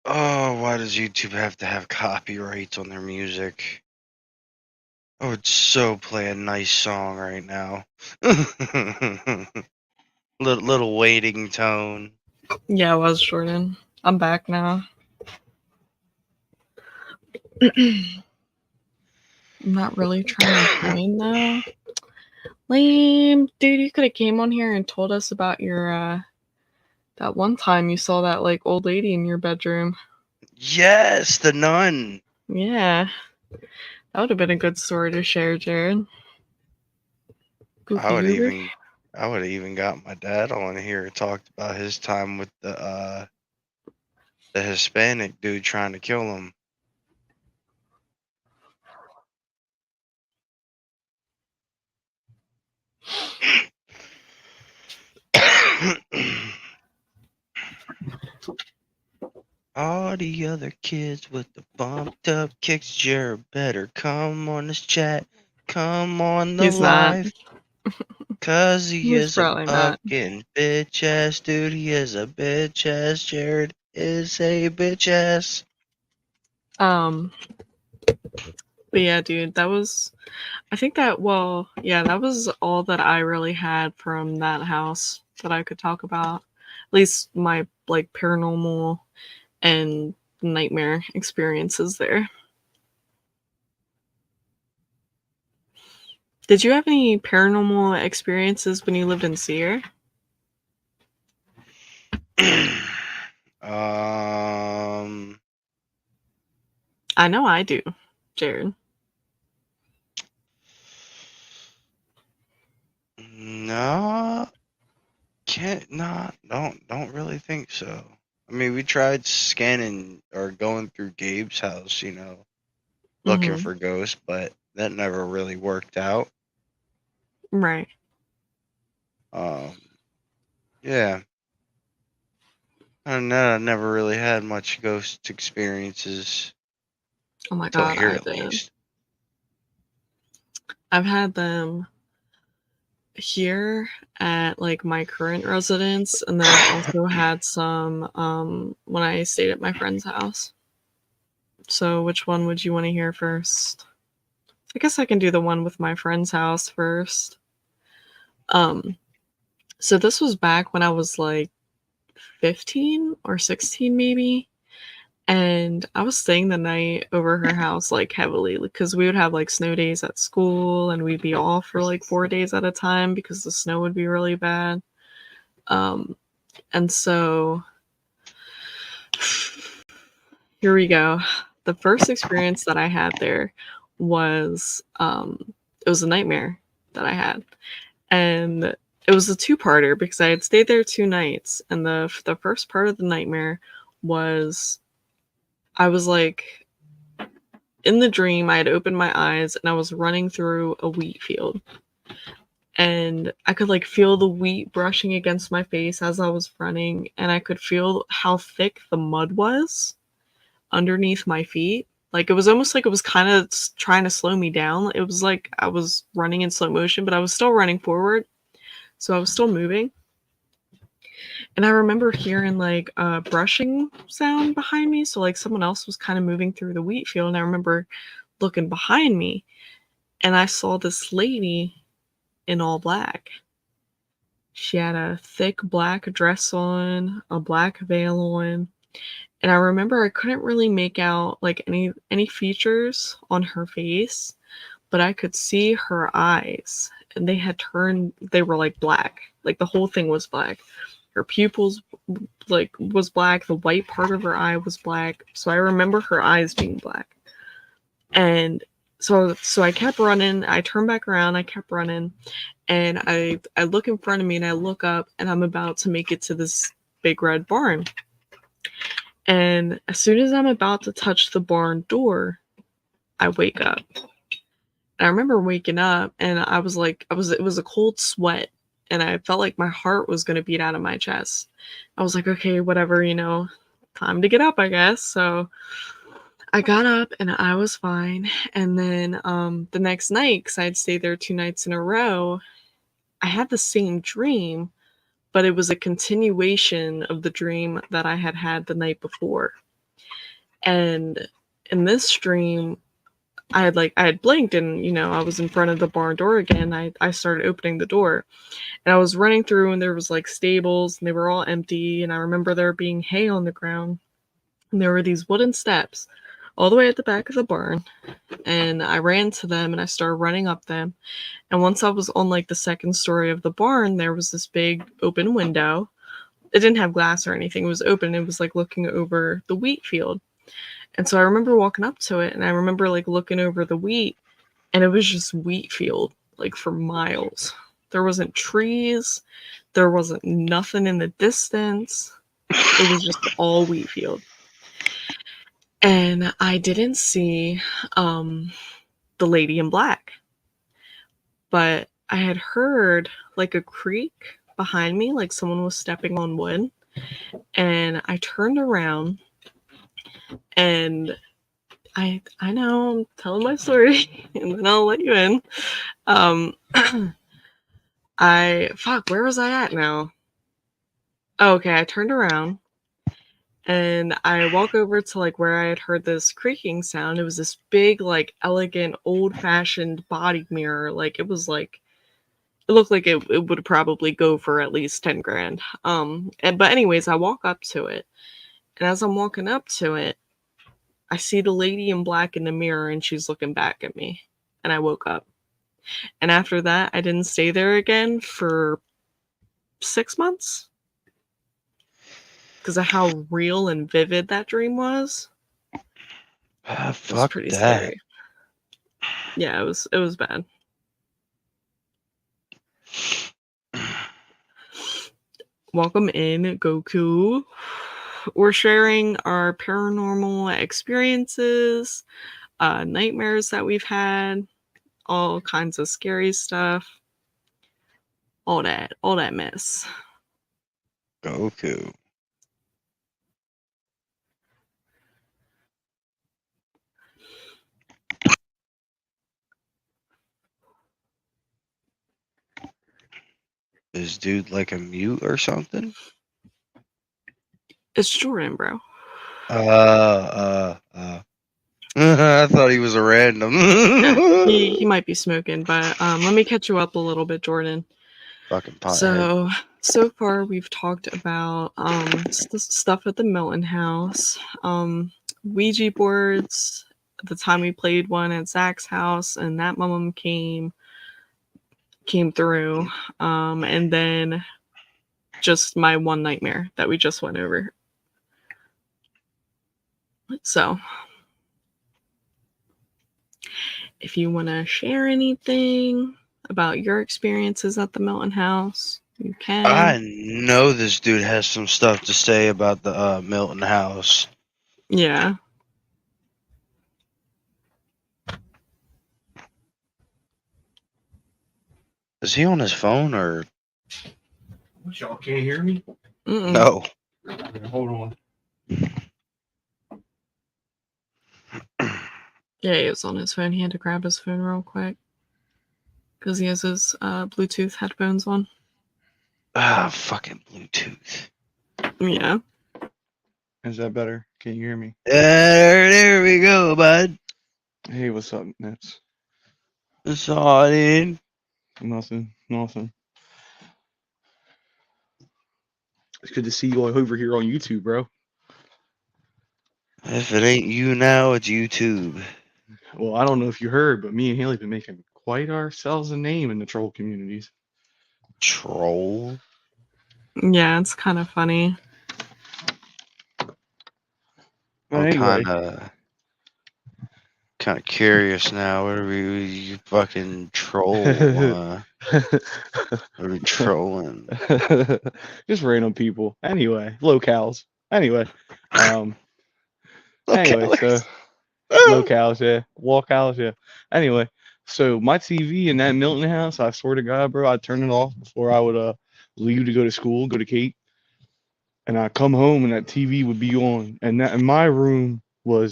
Oh, why does YouTube have to have copyrights on their music? I would so play a nice song right now. little waiting tone. Yeah, it was Jordan. I'm back now. I'm not really trying to join though. Lame, dude. You could have came on here and told us about your that one time you saw that like old lady in your bedroom. Yes, the nun. Yeah, that would have been a good story to share, Jared. I Goofy would goober. even I would have even got my dad on here and talked about his time with the Hispanic dude trying to kill him. All the other kids with the bumped up kicks, Jared better come on this chat, come on the He's not. live, 'cause he He's is a probably not. fucking bitch ass dude. He is a bitch ass. Jared is a bitch ass. Um, but yeah, dude, that was. I think that. Well, yeah, that was all that I really had from that house that I could talk about. At least my like paranormal and nightmare experiences there. Did you have any paranormal experiences when you lived in Sear? um, I know I do, Jared. no, don't really think so. I mean, we tried scanning or going through Gabe's house, looking Mm-hmm. for ghosts, but that never really worked out. Right. Um, yeah, and I never really had much ghost experiences Oh my till god, here, I at did. least. I've had them here at like my current residence, and then I've also had some when I stayed at my friend's house. So which one would you want to hear first? I guess I can do the one with my friend's house first. Um so this was back when I was like 15 or 16 maybe. And I was staying the night over her house like heavily because we would have like snow days at school and we'd be off for like 4 days at a time because the snow would be really bad. Um, and so here we go. The first experience that I had there was it was a nightmare that I had. And It was a two-parter because I had stayed there 2 nights, and the first part of the nightmare was I was, like, in the dream, I had opened my eyes, and I was running through a wheat field. And I could, like, feel the wheat brushing against my face as I was running, and I could feel how thick the mud was underneath my feet. Like, it was almost like it was kinda trying to slow me down. It was like I was running in slow motion, but I was still running forward, so I was still moving. And I remember hearing, like, a brushing sound behind me, so, like, someone else was kinda moving through the wheat field, and I remember looking behind me, and I saw this lady in all black. She had a thick black dress on, a black veil on, and I remember I couldn't really make out, like, any features on her face, but I could see her eyes, and they were, like, black. Like, the whole thing was black. Her pupils, like, was black, the white part of her eye was black, so I remember her eyes being black. And so I kept running, I turned back around, I kept running, and I look in front of me and I look up and I'm about to make it to this big red barn. And as soon as I'm about to touch the barn door, I wake up. And I remember waking up and it was a cold sweat and I felt like my heart was going to beat out of my chest. I was like, okay, whatever, time to get up, I guess. So I got up and I was fine. And then the next night, because I had stayed there 2 nights in a row, I had the same dream, but it was a continuation of the dream that I had had the night before. And in this dream, I had blinked and I was in front of the barn door again. I started opening the door and I was running through and there was like stables and they were all empty and I remember there being hay on the ground and there were these wooden steps all the way at the back of the barn and I ran to them and I started running up them. And once I was on like the second story of the barn, there was this big open window. It didn't have glass or anything. It was open. It was like looking over the wheat field. And so I remember walking up to it and I remember like looking over the wheat and it was just wheat field like for miles. There wasn't trees. There wasn't nothing in the distance. It was just all wheat field. And I didn't see the lady in black. But I had heard like a creak behind me, like someone was stepping on wood. And I turned around and I know I'm telling my story and then I'll let you in. Um where was I at now? Oh, okay, I turned around and I walk over to like where I had heard this creaking sound. It was this big, like elegant, old fashioned body mirror. Like it looked like it would probably go for at least 10 grand. But anyways, I walk up to it. And as I'm walking up to it, I see the lady in black in the mirror and she's looking back at me. And I woke up. And after that, I didn't stay there again for 6 months because of how real and vivid that dream was. It was Fuck pretty that. scary. Yeah, it was bad. Welcome in, Goku. We're sharing our paranormal experiences, nightmares that we've had, all kinds of scary stuff, all that mess. Goku. Is dude like a mute or something? It's Jordan, bro. I thought he was a random. Yeah, he might be smoking, but let me catch you up a little bit, Jordan. Fucking pothead. So far we've talked about stuff at the Milton House, Ouija boards. The time we played one at Zach's house, and that mom came through, and then just my one nightmare that we just went over. So, if you want to share anything about your experiences at the Milton House, you I can. know this dude has some stuff to say about the Milton House. Yeah. Is he on his phone or What, y'all can't hear me? Mm-mm. no? Okay, hold on. Yeah, he was on his phone. He had to grab his phone real quick because he has his Bluetooth headphones on. Fucking Bluetooth. Yeah. Is that better? Can you hear me? There we go, bud. Hey, what's up, Nets? That's all, dude. Nothing. It's good to see you all over here on YouTube, bro. If it ain't you now, it's YouTube. Well, I don't know if you heard, but me and Haley been making quite ourselves a name in the troll communities. Troll. Yeah, it's kind of funny. But I'm anyway, kind of curious now. What are you fucking troll? What are we trolling? just random people. Anyway, locales. Anyway, so locales, yeah, walkouts, yeah. Anyway, so my TV in that Milton house, I swear to God, bro, I'd turn it off before I would leave to go to school, go to Cape, and I come home and that TV would be on, and that in my room I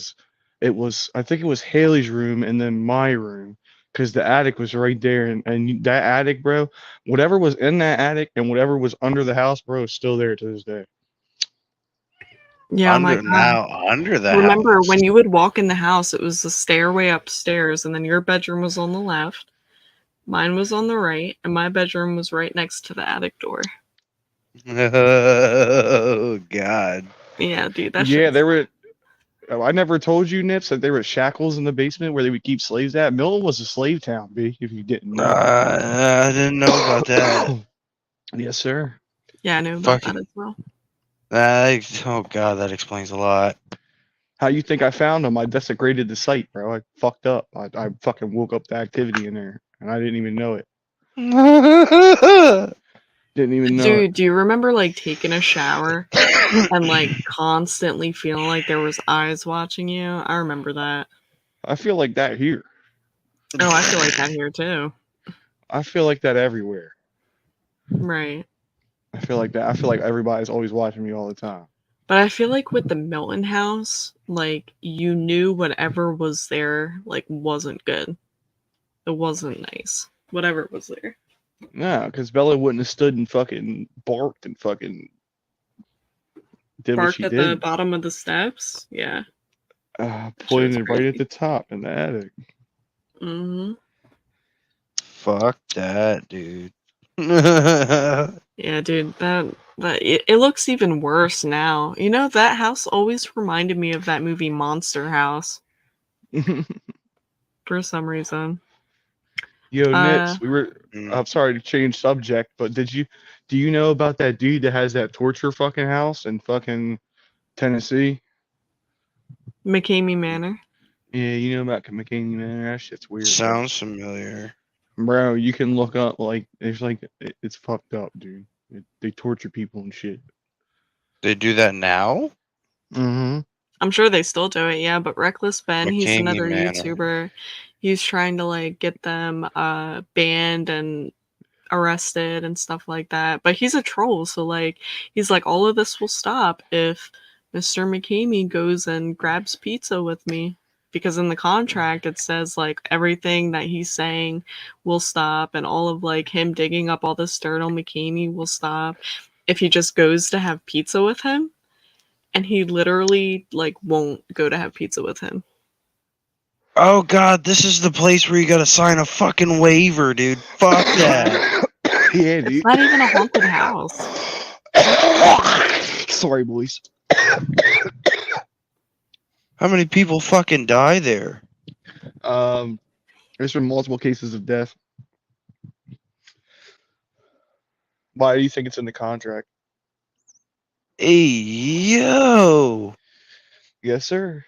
think it was Haley's room and then my room. Because the attic was right there, and that attic, bro, whatever was in that attic and whatever was under the house, bro, is still there to this day. Yeah, my God. Under the Remember house. when you would walk in the house, it was the stairway upstairs, and then your bedroom was on the left, mine was on the right, and my bedroom was right next to the attic door. Oh God. Yeah, dude, that Yeah, shit. there were. I never told you, Nips, that there were shackles in the basement where they would keep slaves at. Milton was a slave town, B, if you didn't know. I didn't know about that. Yes, sir. Yeah, I knew about that Fucking. as well. Oh God, that explains a lot. How you think I found them? I desecrated the site, bro. I fucked up. I fucking woke up the activity in there, and I didn't even know it. Didn't even know it. Dude, do you remember like taking a shower and like constantly feeling like there was eyes watching you? I remember that. I feel like that here. Oh, I feel like that here too. I feel like that everywhere. Right. I feel like that. I feel like everybody's always watching me all the time. But I feel like with the Milton house, like you knew whatever was there like wasn't good. It wasn't nice. Whatever was there. No, because Bella wouldn't have stood and fucking barked and fucking did what Barked she at the did. bottom of the steps. Yeah. Pointing Shit's it right at crazy. the top in the attic. Mm-hmm. Fuck that, dude. Yeah, dude, it looks even worse now. You know, that house always reminded me of that movie Monster House for some reason. Yo, Nips, Mm. I'm sorry to change subject, but do you know about that dude that has that torture fucking house in fucking Tennessee? McCamey Manor. Yeah, you know about McCain, man. That shit's weird, bro. Sounds familiar. Bro, you can look up, it's fucked up, dude. They torture people and shit. They do that now? Mm-hmm. I'm sure they still do it, yeah, but Reckless Ben, he's McCamey another Manor. YouTuber. He's trying to like get them banned and arrested and stuff like that. But he's a troll, so like he's like all of this will stop if Mr. McCamey goes and grabs pizza with me. Because in the contract it says like everything that he's saying will stop and all of like him digging up all this dirt on McCamey will stop if he just goes to have pizza with him. And he literally like won't go to have pizza with him. Oh God, this is the place where you gotta sign a fucking waiver, dude. Fuck that. Yeah, It's dude. not even a haunted house. Sorry, boys. How many people fucking die there? There's been multiple cases of death. Why do you think it's in the contract? Hey, yo. Yes, sir.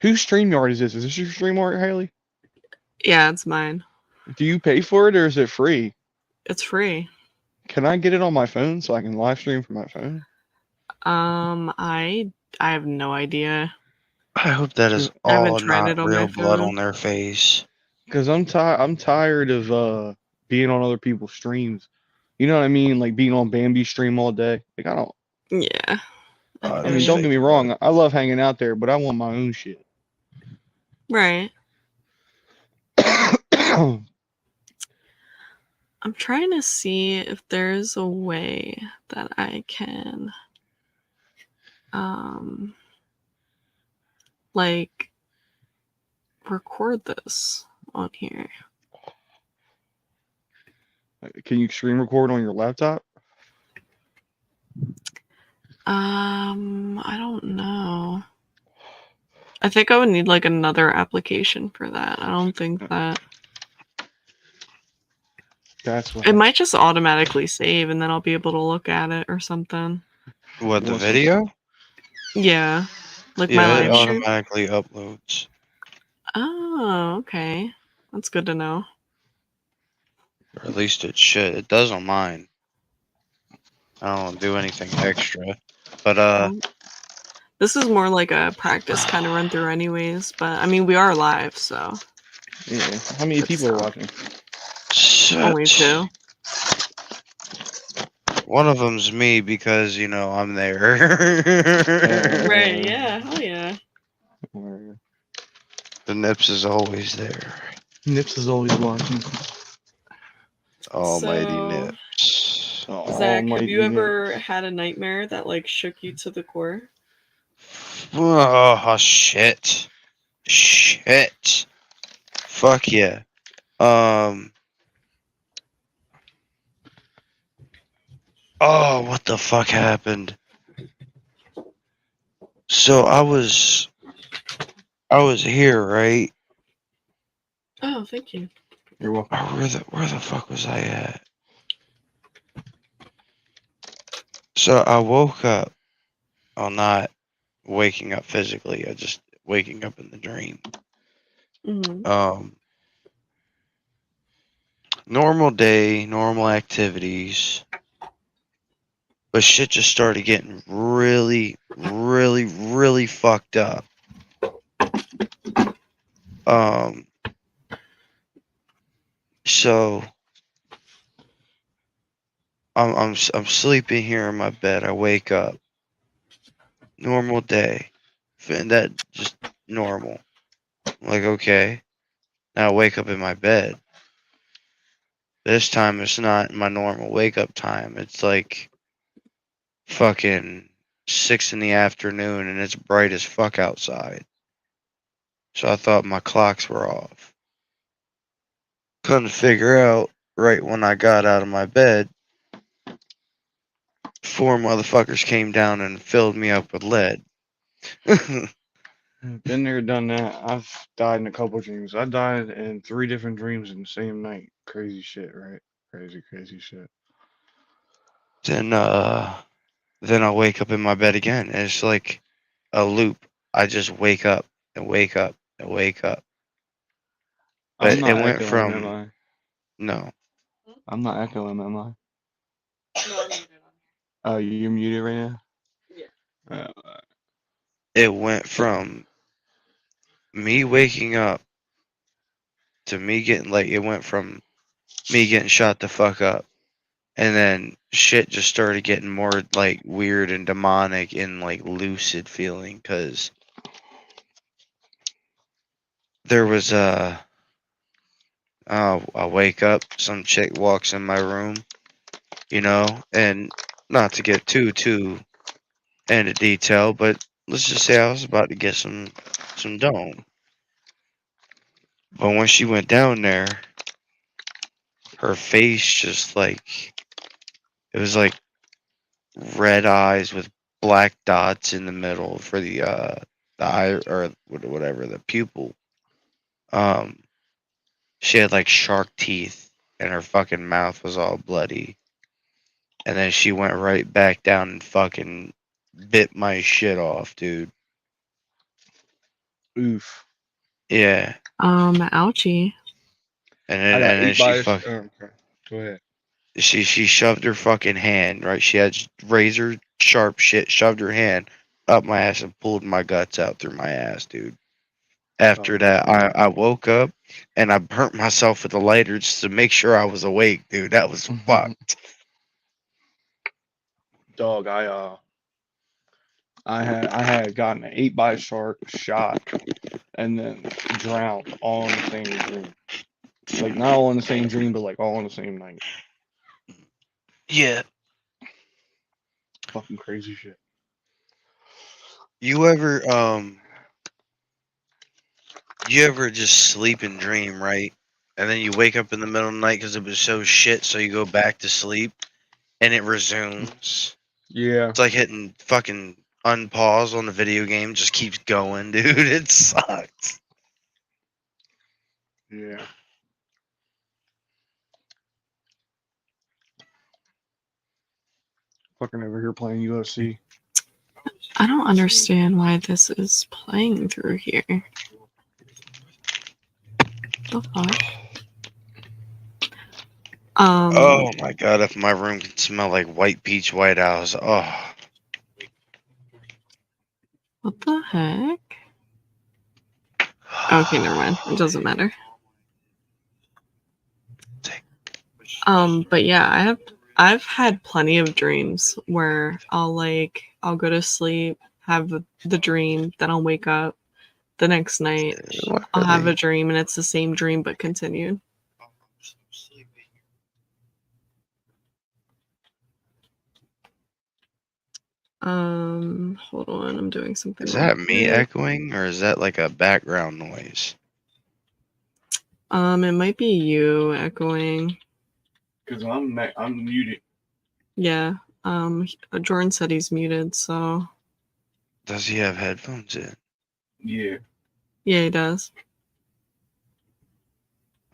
Whose StreamYard is this? Is this your StreamYard, Haley? Yeah, it's mine. Do you pay for it or is it free? It's free. Can I get it on my phone so I can live stream from my phone? I have no idea. I hope that is I haven't all tried it not on my real blood phone. on their face. Because I'm tired of being on other people's streams. You know what I mean? Like being on Bambi's stream all day. Like I don't. Yeah. I I feel mean, you. don't get me wrong. I love hanging out there, but I want my own shit. Right. I'm trying to see if there's a way that I can like record this on here. Can you screen record on your laptop? I don't know. I think I would need like another application for that. I don't think that That's what it might just automatically save and then I'll be able to look at it or something. What, the wants to- video? Yeah. Like my Yeah, it live stream. automatically uploads. Oh, okay. That's good to know. Or at least it should. It does on mine. I don't do anything extra. But This is more like a practice kind of run through anyways, but I mean we are live, so Yeah. How many But people are still. watching? Only two. One of them's me because, you know, I'm there. Right, yeah, hell yeah. The Nips is always there. Nips is always watching. Almighty So, Nips. Zach, have you ever had a nightmare that like shook you to the core? Oh, shit. Shit. Fuck yeah. Oh, what the fuck happened? So I was here, right? Oh, thank you. You're welcome. Where the fuck was I at? So I woke up. Well, not waking up physically. I just waking up in the dream. Mm-hmm. Normal day, normal activities. But shit just started getting really, really, really fucked up. So I'm sleeping here in my bed. I wake up. Normal day. And that just normal. I'm like, okay. Now I wake up in my bed. This time it's not my normal wake up time. It's like fucking 6 in the afternoon and it's bright as fuck outside. So I thought my clocks were off. Couldn't figure out right when I got out of my bed. 4 motherfuckers came down and filled me up with lead. Been there, done that. I've died in a couple dreams. I died in 3 different dreams in the same night. Crazy shit, right? Crazy shit. Then I wake up in my bed again. And it's like a loop. I just wake up and wake up and wake up. I'm But it not went echoing, am from I? no. I'm not echoing, am I? No, I'm muted on Oh, you're muted right now? here. Yeah. It went from me waking up to me getting like it went from me getting shot the fuck up. And then shit just started getting more like weird and demonic and like lucid feeling because there was I wake up, some chick walks in my room, you know, and not to get too into detail, but let's just say I was about to get some dome. But when she went down there, her face just like it was like red eyes with black dots in the middle for the eye or whatever the pupil. She had like shark teeth and her fucking mouth was all bloody. And then she went right back down and fucking bit my shit off, dude. Oof. Yeah. Ouchie. I got and then 8 by. Okay. Go ahead. she shoved her fucking hand, right? She had razor sharp shit, shoved her hand up my ass and pulled my guts out through my ass, dude. After Oh, that, I woke up and I burnt myself with a lighter just to make sure I was awake, dude. That was fucked. dog. I had gotten an 8 by shark shot and then drowned all in the same dream. Like not all in the same dream, but like all in the same night. Yeah. Fucking crazy shit. You ever just sleep and dream, right? And then you wake up in the middle of the night because it was so shit, so you go back to sleep and it resumes. Yeah. It's like hitting fucking unpause on the video game, just keeps going, dude. It sucks. Yeah. Fucking over here playing UFC. I don't understand why this is playing through here. The fuck? Oh my god, if my room could smell like white peach White House. Oh. What the heck? Okay, never mind. It doesn't matter. But yeah, I've had plenty of dreams where I'll go to sleep, have the dream, then I'll wake up the next night. I'll have a dream and it's the same dream but continued. Hold on, I'm doing something. Is that me echoing or is that like a background noise? It might be you echoing. Because I'm muted. Yeah. Jordan said he's muted, so. Does he have headphones in? Yeah. Yeah, he does.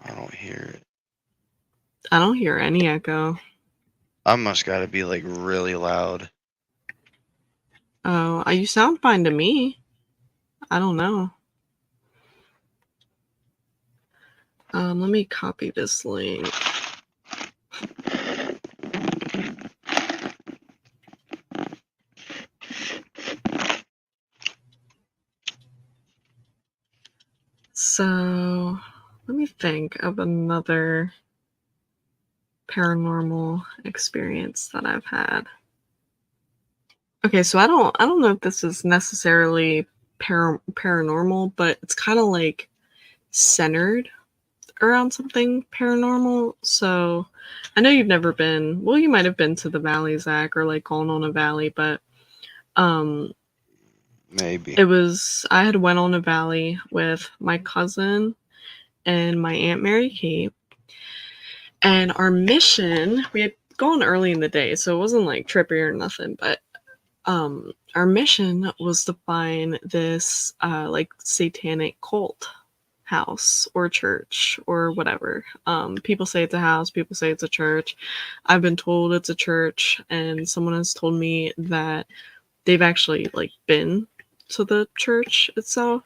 I don't hear it. I don't hear any echo. I must gotta be like really loud. Oh, you sound fine to me. I don't know. Let me copy this link. So, let me think of another paranormal experience that I've had. Okay, so I don't know if this is necessarily paranormal, but it's kind of like centered around something paranormal. So I know you've never been, well, you might have been to the valley, Zach, or like gone on a valley, but Maybe. I had went on a valley with my cousin and my Aunt Mary Kate, and our mission, we had gone early in the day, so it wasn't like trippy or nothing, but our mission was to find this like satanic cult house or church or whatever. People say it's a house, people say it's a church. I've been told it's a church, and someone has told me that they've actually like been to the church itself.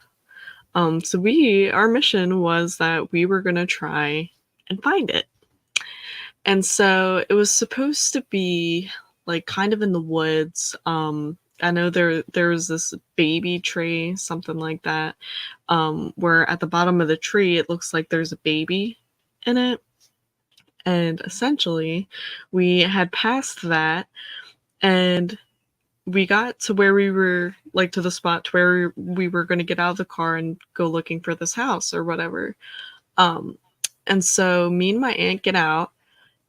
So our mission was that we were gonna try and find it. And so it was supposed to be like kind of in the woods. I know there's this baby tree, something like that, where at the bottom of the tree it looks like there's a baby in it. And essentially, we had passed that, and we got to where we were, like to the spot to where we were going to get out of the car and go looking for this house or whatever. And so me and my aunt get out,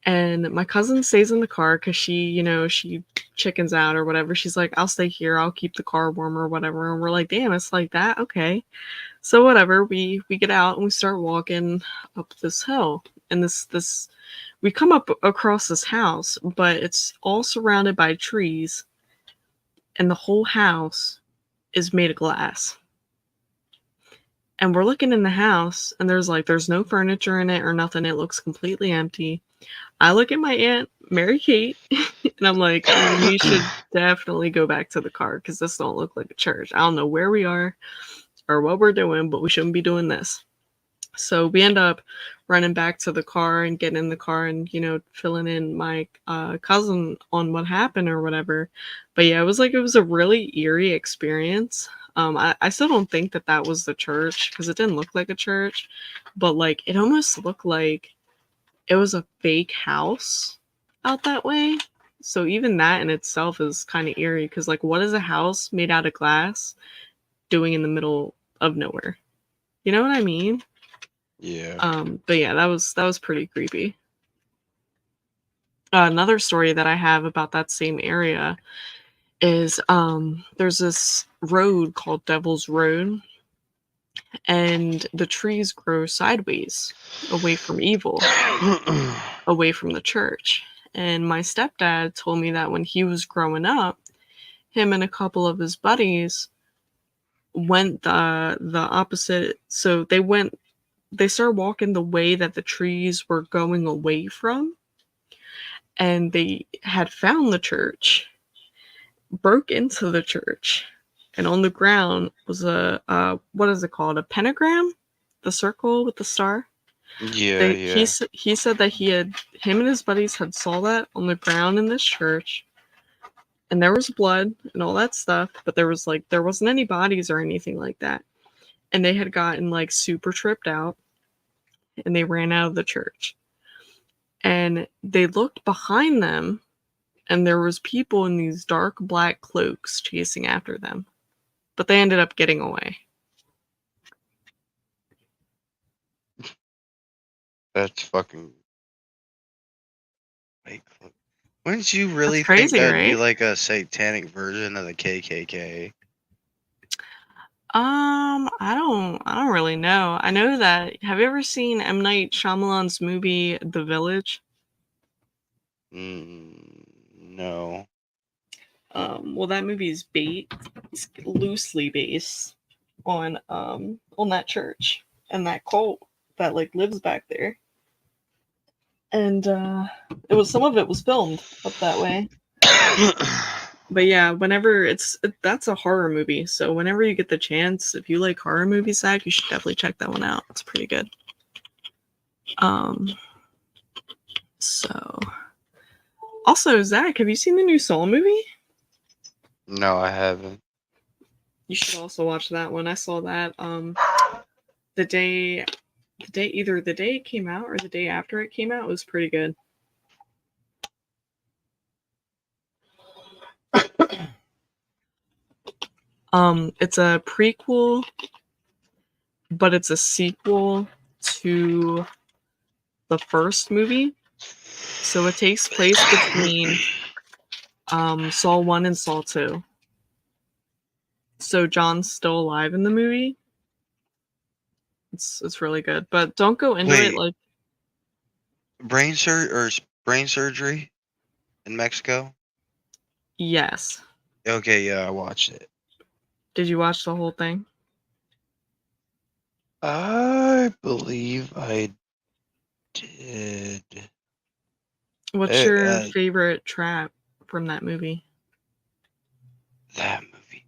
and my cousin stays in the car because she chickens out or whatever. She's like, I'll stay here. I'll keep the car warm or whatever. And we're like, damn, it's like that? Okay. So whatever. We get out and we start walking up this hill. And we come up across this house, but it's all surrounded by trees. And the whole house is made of glass. And we're looking in the house, and there's no furniture in it or nothing. It looks completely empty. I look at my Aunt Mary Kate, and I'm like, we should definitely go back to the car because this don't look like a church. I don't know where we are or what we're doing, but we shouldn't be doing this. So we end up running back to the car and getting in the car and, filling in my cousin on what happened or whatever. But yeah, it was a really eerie experience. I still don't think that that was the church because it didn't look like a church, but like it almost looked like it was a fake house out that way. So even that in itself is kind of eerie because like what is a house made out of glass doing in the middle of nowhere? You know what I mean? Yeah. But yeah, that was pretty creepy. Another story that I have about that same area is there's this road called Devil's Road, and the trees grow sideways, away from evil, away from the church. And my stepdad told me that when he was growing up, him and a couple of his buddies went the opposite. So they started walking the way that the trees were going away from, and they had found the church, broke into the church, and on the ground was a what is it called? A pentagram, the circle with the star. Yeah, yeah. He said that him and his buddies had saw that on the ground in this church, and there was blood and all that stuff, but there wasn't any bodies or anything like that, and they had gotten like super tripped out, and they ran out of the church, and they looked behind them, and there was people in these dark black cloaks chasing after them, but they ended up getting away. That's fucking. Like, wouldn't you That's really think crazy, that'd be right? like a satanic version of the KKK? I don't really know. I know that. Have you ever seen M. Night Shyamalan's movie The Village? No. Well, that movie is it's loosely based on that church and that cult that like lives back there. And some of it was filmed up that way. But yeah, that's a horror movie. So whenever you get the chance, if you like horror movies, Zach, you should definitely check that one out. It's pretty good. So also, Zach, have you seen the new Saw movie? No, I haven't. You should also watch that one. I saw that the day either the day it came out or the day after it came out was pretty good. It's a prequel, but it's a sequel to the first movie. So it takes place between Saw 1 and Saw 2. So John's still alive in the movie. It's really good. But don't go into it Wait, like brain surgery in Mexico? yes. Okay, yeah, I watched it. Did you watch the whole thing? I believe I did. What's your favorite trap from that movie? That movie.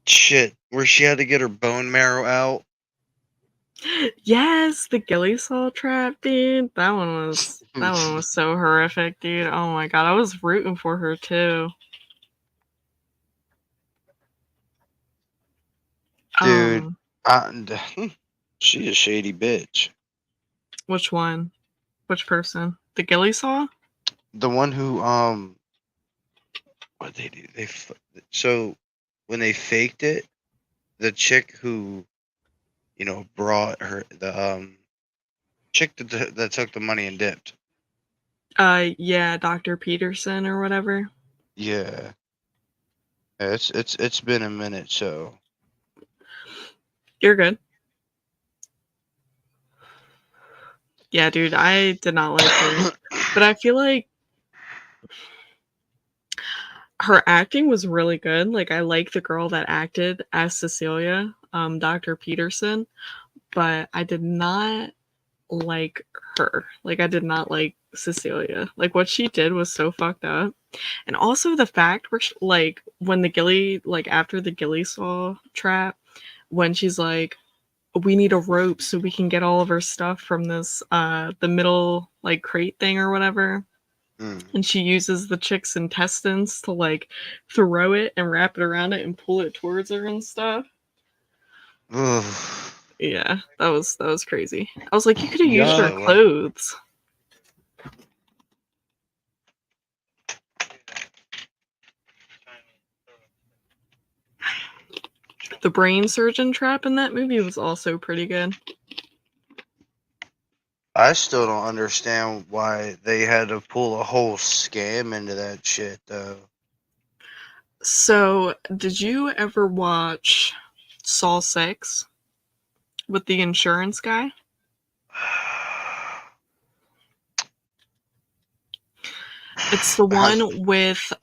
Shit, where she had to get her bone marrow out. Yes, the ghillie saw trap, dude. That one was so horrific, dude. Oh my god, I was rooting for her too. Dude, she's a shady bitch. Which one? Which person? The ghillie saw? The one who what they do? So when they faked it, the chick who brought her the chick that took the money and dipped. Yeah, Dr. Peterson or whatever. Yeah. It's been a minute, so You're good. Yeah, dude, I did not like her. But I feel like her acting was really good. Like I like the girl that acted as Cecilia, Dr. Peterson, but I did not like her. Like I did not like Cecilia. Like what she did was so fucked up. And also the fact where like when the ghillie, like after the ghillie saw trap, when she's like, we need a rope so we can get all of our stuff from this the middle like crate thing or whatever. And she uses the chick's intestines to like throw it and wrap it around it and pull it towards her and stuff. Ugh. Yeah, that was crazy. I was like, you could have Yeah. used her clothes. The brain surgeon trap in that movie was also pretty good. I still don't understand why they had to pull a whole scam into that shit, though. So, did you ever watch Saw 6 with the insurance guy? It's the one with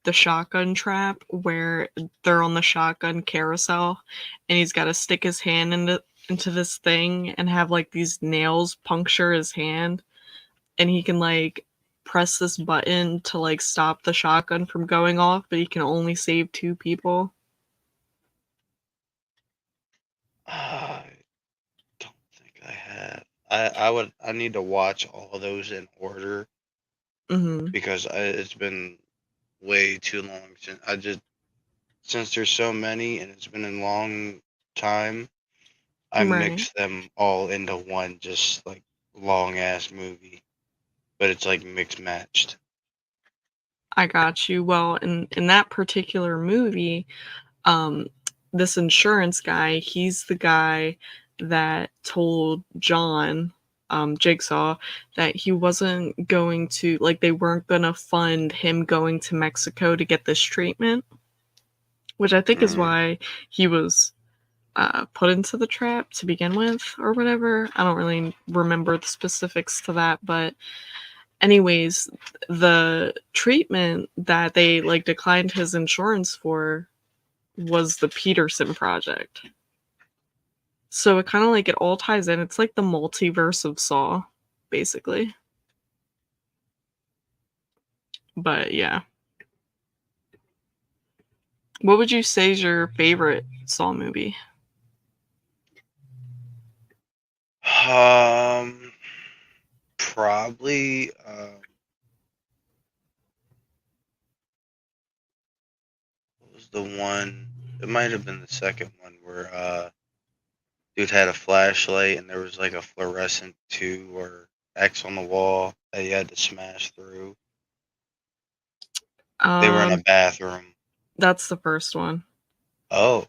the shotgun trap where they're on the shotgun carousel and he's got to stick his hand into this thing and have like these nails puncture his hand, and he can like press this button to like stop the shotgun from going off, but he can only save 2 people. I don't think I have. I need to watch all of those in order because it's been way too long since there's so many and it's been a long time. I Right. mixed them all into one just like long ass movie, but it's like mixed matched. I got you. Well, in that particular movie, this insurance guy, he's the guy that told John, Jigsaw, that he wasn't going to, like, they weren't going to fund him going to Mexico to get this treatment, which I think is why he was put into the trap to begin with, or whatever. I don't really remember the specifics to that, but anyways, the treatment that they like declined his insurance for was the Peterson project. So it kind of like it all ties in. It's like the multiverse of Saw, basically. But yeah. What would you say is your favorite Saw movie? Probably what was the one? It might have been the second one where dude had a flashlight and there was like a fluorescent tube or X on the wall that he had to smash through. They were in a bathroom. That's the first one. Oh.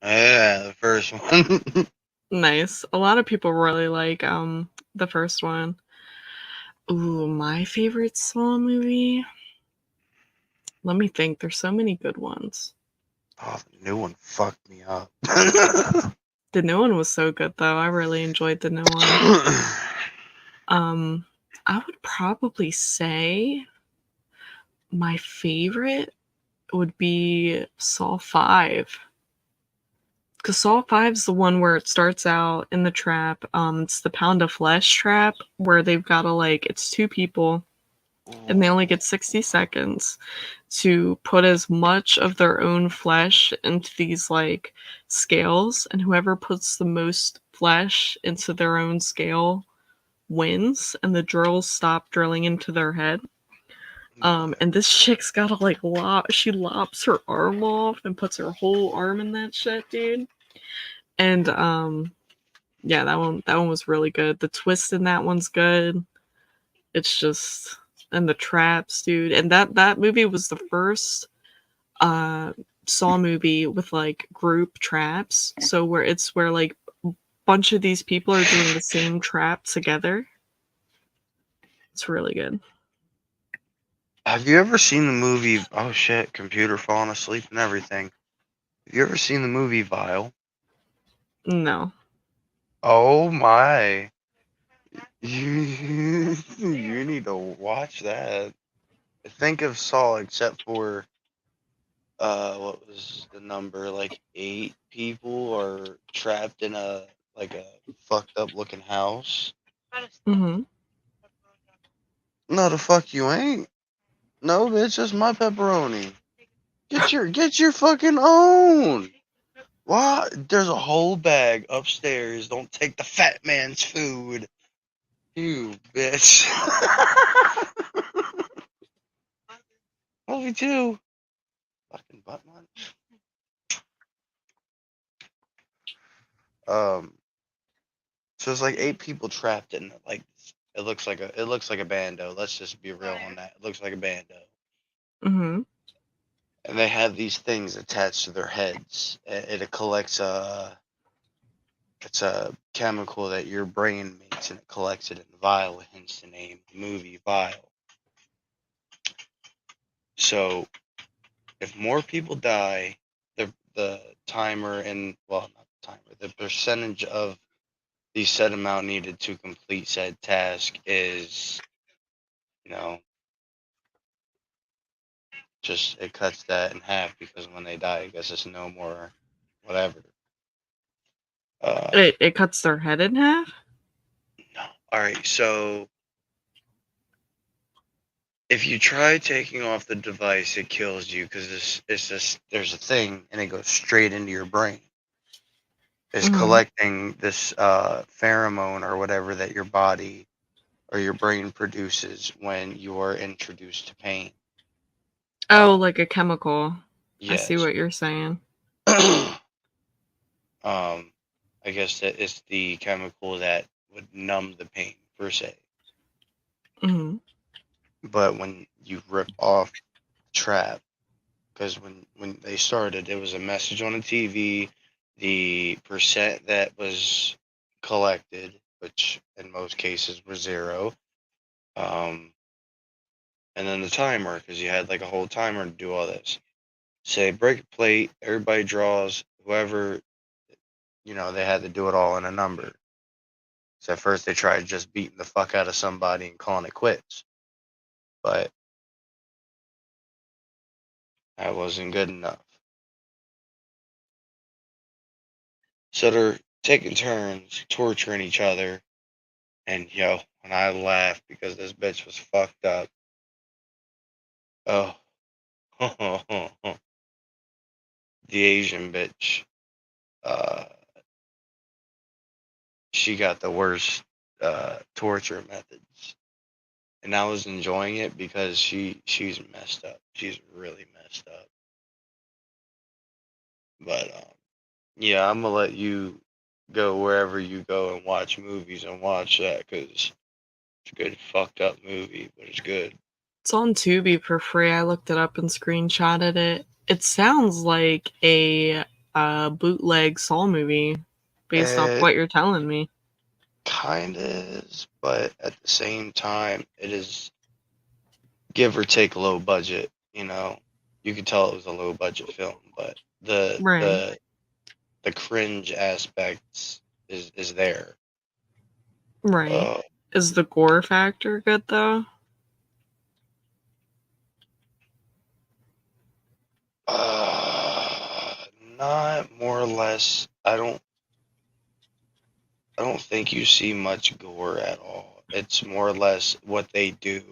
Yeah, the first one. Nice. A lot of people really like the first one. Ooh, my favorite Saw movie? Let me think. There's so many good ones. Oh, the new one fucked me up. The new one was so good though. I really enjoyed the new one. I would probably say my favorite would be Saw 5. Because Saw 5 is the one where it starts out in the trap. It's the pound of flesh trap where they've got to like, it's 2 people and they only get 60 seconds to put as much of their own flesh into these like scales, and whoever puts the most flesh into their own scale wins, and the drills stop drilling into their head. And this chick's gotta like she lops her arm off and puts her whole arm in that shit, dude. And yeah, that one was really good. The twist in that one's good. It's just, and the traps, dude. And that movie was the first Saw movie with like group traps. So where like a bunch of these people are doing the same trap together. It's really good. Have you ever seen the movie? Oh shit, computer falling asleep and everything. Have you ever seen the movie Vile? No. Oh my. You need to watch that. Think of Saw except for what was the number? Like 8 people are trapped in a fucked up looking house. Mm-hmm. No, the fuck you ain't. No, bitch, that's my pepperoni. Get your fucking own. What? There's a whole bag upstairs. Don't take the fat man's food. You bitch. Love you too. Fucking butt munch. So it's like 8 people trapped in it. Like it looks like a bando. Let's just be real on that. It looks like a bando. Mm-hmm. And they have these things attached to their heads. It collects it's a chemical that your brain makes, and it collects it in vial, hence the name movie vial. So if more people die, the timer and well, not the timer, the percentage of the set amount needed to complete said task is, just it cuts that in half, because when they die, I guess it's no more whatever. It cuts their head in half? No. All right, so if you try taking off the device, it kills you, because there's a thing, and it goes straight into your brain. It's collecting this pheromone or whatever that your body or your brain produces when you are introduced to pain. Oh, like a chemical. I see Yes. what you're saying. I guess that it's the chemical that would numb the pain per se. Mm-hmm. But when you rip off the trap, because when they started, it was a message on the TV, the percent that was collected, which in most cases were 0, and then the timer, because you had like a whole timer to do all this. Say break a plate, everybody draws, whoever, they had to do it all in a number. So at first they tried just beating the fuck out of somebody and calling it quits, but that wasn't good enough. So they're taking turns torturing each other, and when I laughed because this bitch was fucked up. Oh, the Asian bitch. She got the worst torture methods, and I was enjoying it because she's messed up. She's really messed up. But yeah, I'm gonna let you go wherever you go and watch movies and watch that, because it's a good fucked up movie, but it's good. It's on Tubi for free. I looked it up and screenshotted it. It sounds like a bootleg Saw movie based off It what you're telling me. kind of is, but at the same time, it is give or take low budget. You could tell it was a low budget film, but the Right. the cringe aspects is there. Right. Is the gore factor good though? Not more or less. I don't think you see much gore at all. It's more or less what they do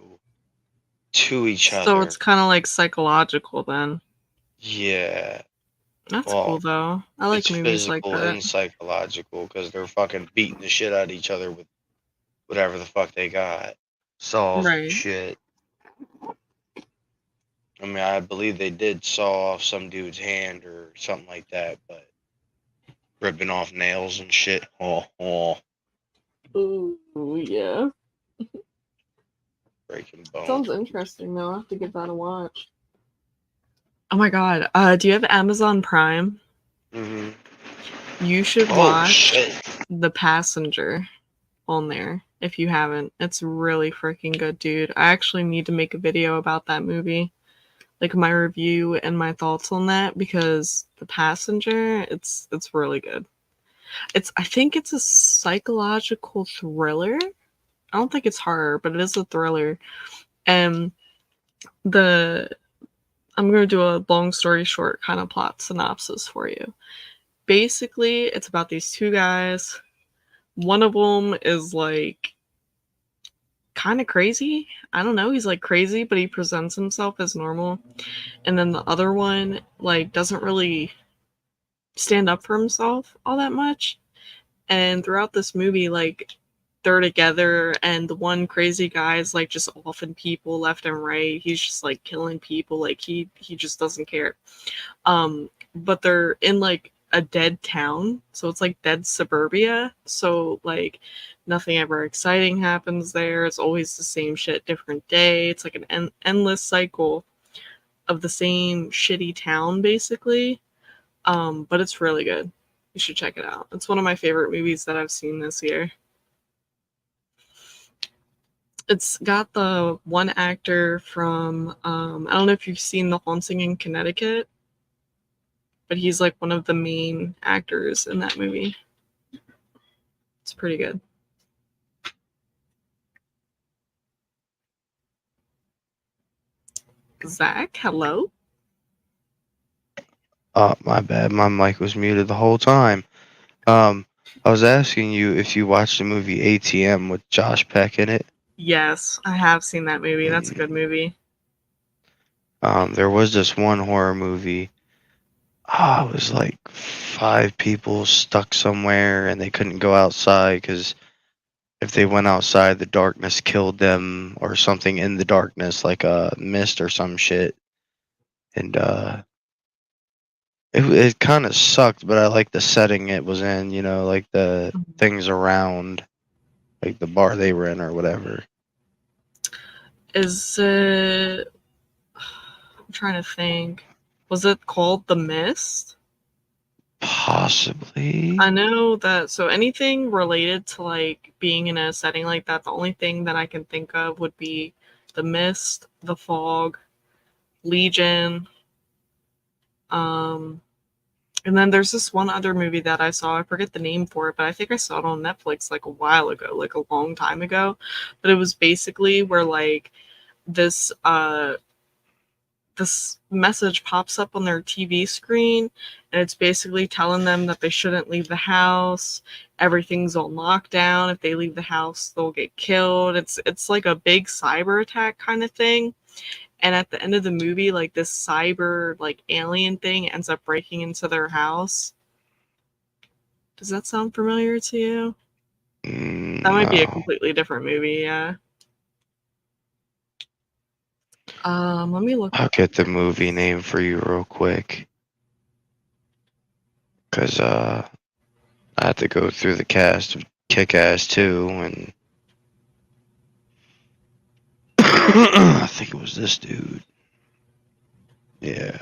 to each So other. it's kind of like psychological then. Yeah. That's Well, cool though. I like it's movies like physical that. and psychological, because they're fucking beating the shit out of each other with whatever the fuck they got. Saws and Right. shit. I mean, I believe they did saw off some dude's hand or something like that, but ripping off nails and shit. Oh. Ooh, yeah. Breaking bones. Sounds interesting though. I'll have to give that a watch. Oh my god. Do you have Amazon Prime? Mm-hmm. You should watch Shit. The Passenger on there if you haven't. It's really freaking good, dude. I actually need to make a video about that movie. Like my review and my thoughts on that, because The Passenger, it's really good. I think it's a psychological thriller. I don't think it's horror, but it is a thriller. And I'm going to do a long story short kind of plot synopsis for you. Basically, it's about these two guys. One of them is like kind of crazy. I don't know. He's like crazy, but he presents himself as normal. And then the other one like doesn't really stand up for himself all that much. And throughout this movie, like, they're together, and the one crazy guy is like just offing people left and right. He's just like killing people. Like he just doesn't care. But they're in like a dead town, so it's like dead suburbia. So like nothing ever exciting happens there. It's always the same shit, different day. It's like an endless cycle of the same shitty town, basically. But it's really good. You should check it out. It's one of my favorite movies that I've seen this year. It's got the one actor from I don't know if you've seen The Haunting in Connecticut, but he's like one of the main actors in that movie. It's pretty good. Zach, hello. Oh, my bad. My mic was muted the whole time. I was asking you if you watched the movie ATM with Josh Peck in it. Yes, I have seen that movie. That's a good movie. There was this one horror movie. It was like 5 people stuck somewhere and they couldn't go outside because if they went outside, the darkness killed them or something in the darkness, like a mist or some shit. And it kind of sucked, but I like the setting it was in. You know, like the things around, like the bar they were in or whatever. Is it? I'm trying to think. Was it called The Mist? Possibly. I know that. So anything related to like being in a setting like that, the only thing that I can think of would be The Mist, The Fog, Legion. And then there's this one other movie that I saw. I forget the name for it, but I think I saw it on Netflix like a while ago, like a long time ago. But it was basically where like this this message pops up on their TV screen, and it's basically telling them that they shouldn't leave the house. Everything's on lockdown. If they leave the house, they'll get killed. It's like a big cyber attack kind of thing. And at the end of the movie, like this cyber like alien thing ends up breaking into their house. Does that sound familiar to you? That might be a No. completely different movie, yeah. Let me look. I'll get the movie name for you real quick. Because I had to go through the cast of Kick-Ass 2, and I think it was this dude. Yeah.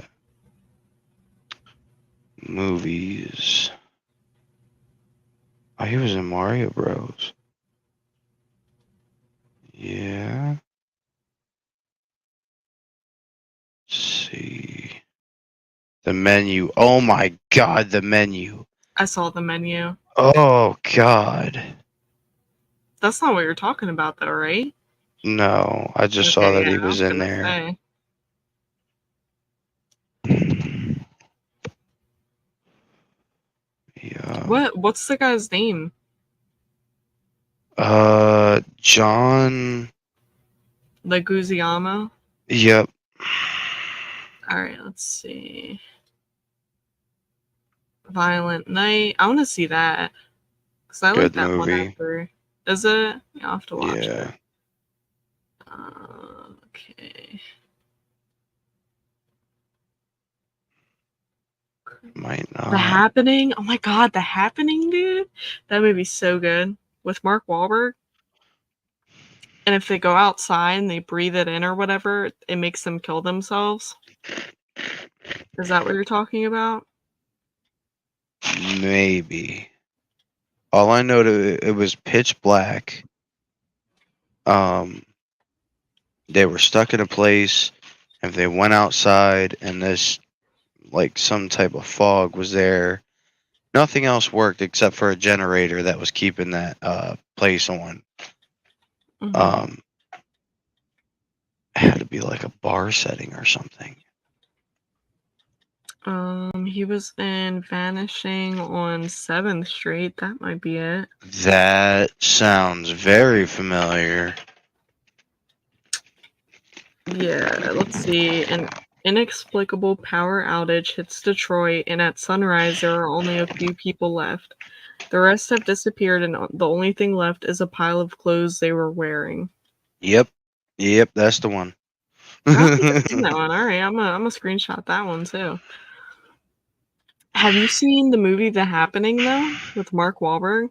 Movies. Oh, he was in Mario Bros. Yeah. Let's see. The Menu. Oh my god, The Menu. I saw The Menu. Oh god. That's not what you're talking about, though, right? No, I just saw Okay, that yeah, he I was was in gonna there. say. Yeah. What's the guy's name? John. Leguizamo? Yep. Alright, let's see. Violent Night. I want to see that. Because I like Good that one movie. actor. Is it? Yeah, I'll have to watch Yeah. it. Okay. Might The not. Happening? Oh my god, The Happening, dude? That movie's so good. With Mark Wahlberg. And if they go outside and they breathe it in or whatever, it makes them kill themselves. Is that what you're talking about? Maybe. All I know it was pitch black. They were stuck in a place. If they went outside and this, like, some type of fog was there, nothing else worked except for a generator that was keeping that place on. Mm-hmm. It had to be like a bar setting or something. He was in Vanishing on 7th Street. That might be it. That sounds very familiar. Yeah, let's see. And Inexplicable power outage hits Detroit, and at sunrise, there are only a few people left. The rest have disappeared, and the only thing left is a pile of clothes they were wearing. Yep. Yep, that's the one. I don't think I've seen that one. All right, I'm a screenshot that one too. Have you seen the movie The Happening though, with Mark Wahlberg?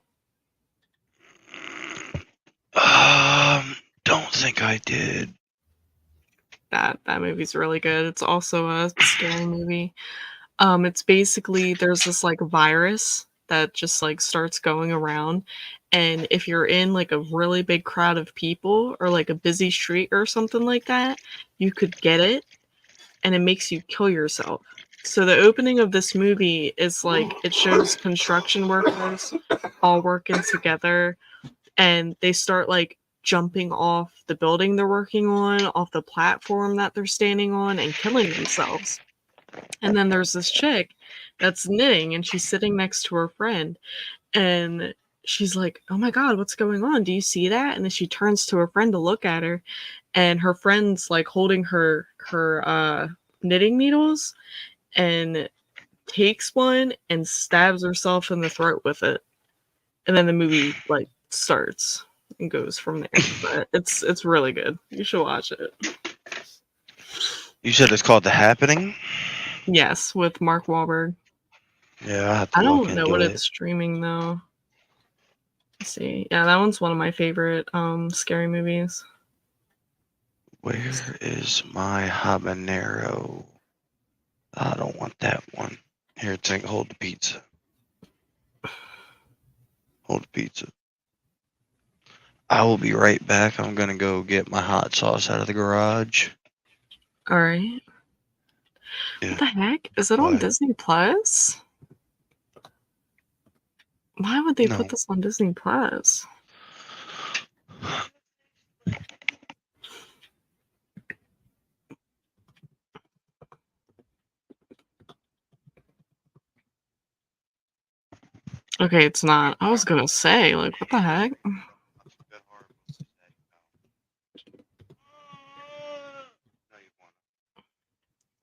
Don't think I did. That movie's really good. It's also a scary movie. It's basically there's this like virus that just like starts going around, and if you're in like a really big crowd of people or like a busy street or something like that, you could get it, and it makes you kill yourself. So the opening of this movie is like it shows construction workers all working together, and they start like jumping off the building they're working on, off the platform that they're standing on, and killing themselves. And then there's this chick that's knitting, and she's sitting next to her friend, and she's like, "Oh my god, what's going on? Do you see that?" And then she turns to her friend to look at her, and her friend's like holding her knitting needles, and takes one and stabs herself in the throat with it. And then the movie like starts and goes from there. But it's really good. You should watch it. You said it's called The Happening? Yes, with Mark Wahlberg. Yeah, I have to I look don't know into what it. it's streaming though. Let's see. Yeah, that one's one of my favorite scary movies. Where is my habanero? I don't want that one. Here, hold the pizza. Hold the pizza. I will be right back. I'm gonna go get my hot sauce out of the garage. All right. Yeah. What the heck? Is it on What? Disney Plus? Why would they No. put this on Disney Plus? Okay, it's not. I was gonna say, like, what the heck?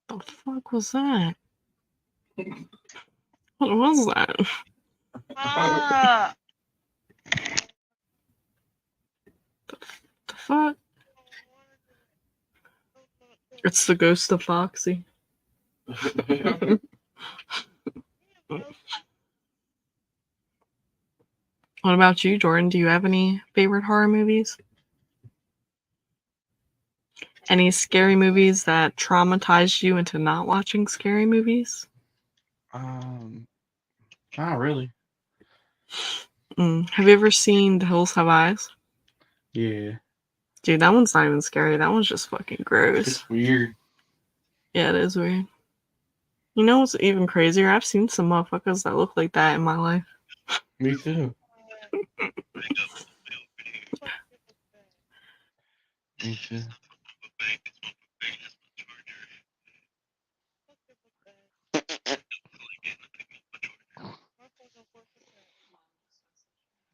The fuck was that? What was that? The fuck? It's the ghost of Foxy. What about you, Jordan? Do you have any favorite horror movies? Any scary movies that traumatized you into not watching scary movies? Not really. Have you ever seen The Hills Have Eyes? Yeah. Dude, that one's not even scary. That one's just fucking gross. It's weird. Yeah, it is weird. You know what's even crazier? I've seen some motherfuckers that look like that in my life. Me too. Me too.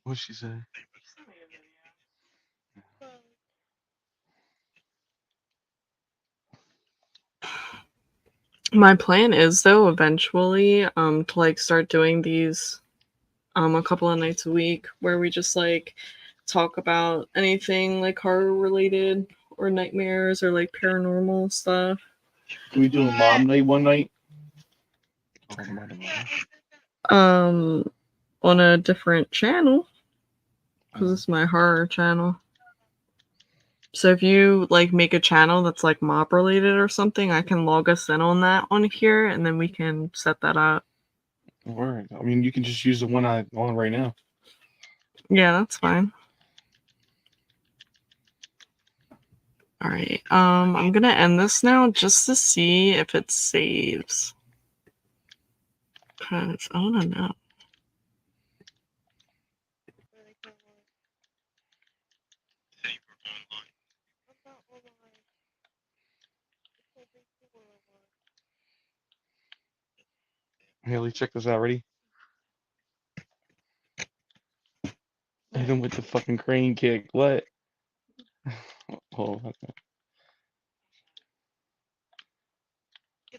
What'd she say? My plan is though eventually to like start doing these a couple of nights a week where we just like talk about anything like horror related or nightmares or like paranormal stuff. Can we do a mom night one night? Um on a different channel because it's my horror channel. So if you like make a channel that's like mob related or something, I can log us in on that on here and then we can set that up. Alright. I mean, you can just use the one I'm on right now. Yeah, that's fine. All right. I'm gonna end this now just to see if it saves. Cause I wanna know. Haley, check this out. Ready? Hit him with the fucking crane kick. What? Oh, okay.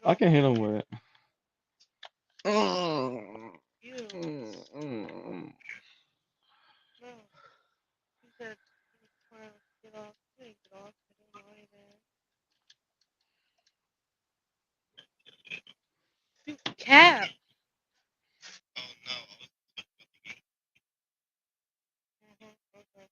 I can hit him with it. You. No. He said he was trying to get off. He didn't get off. He didn't know anything. You cap. Oh no. Okay.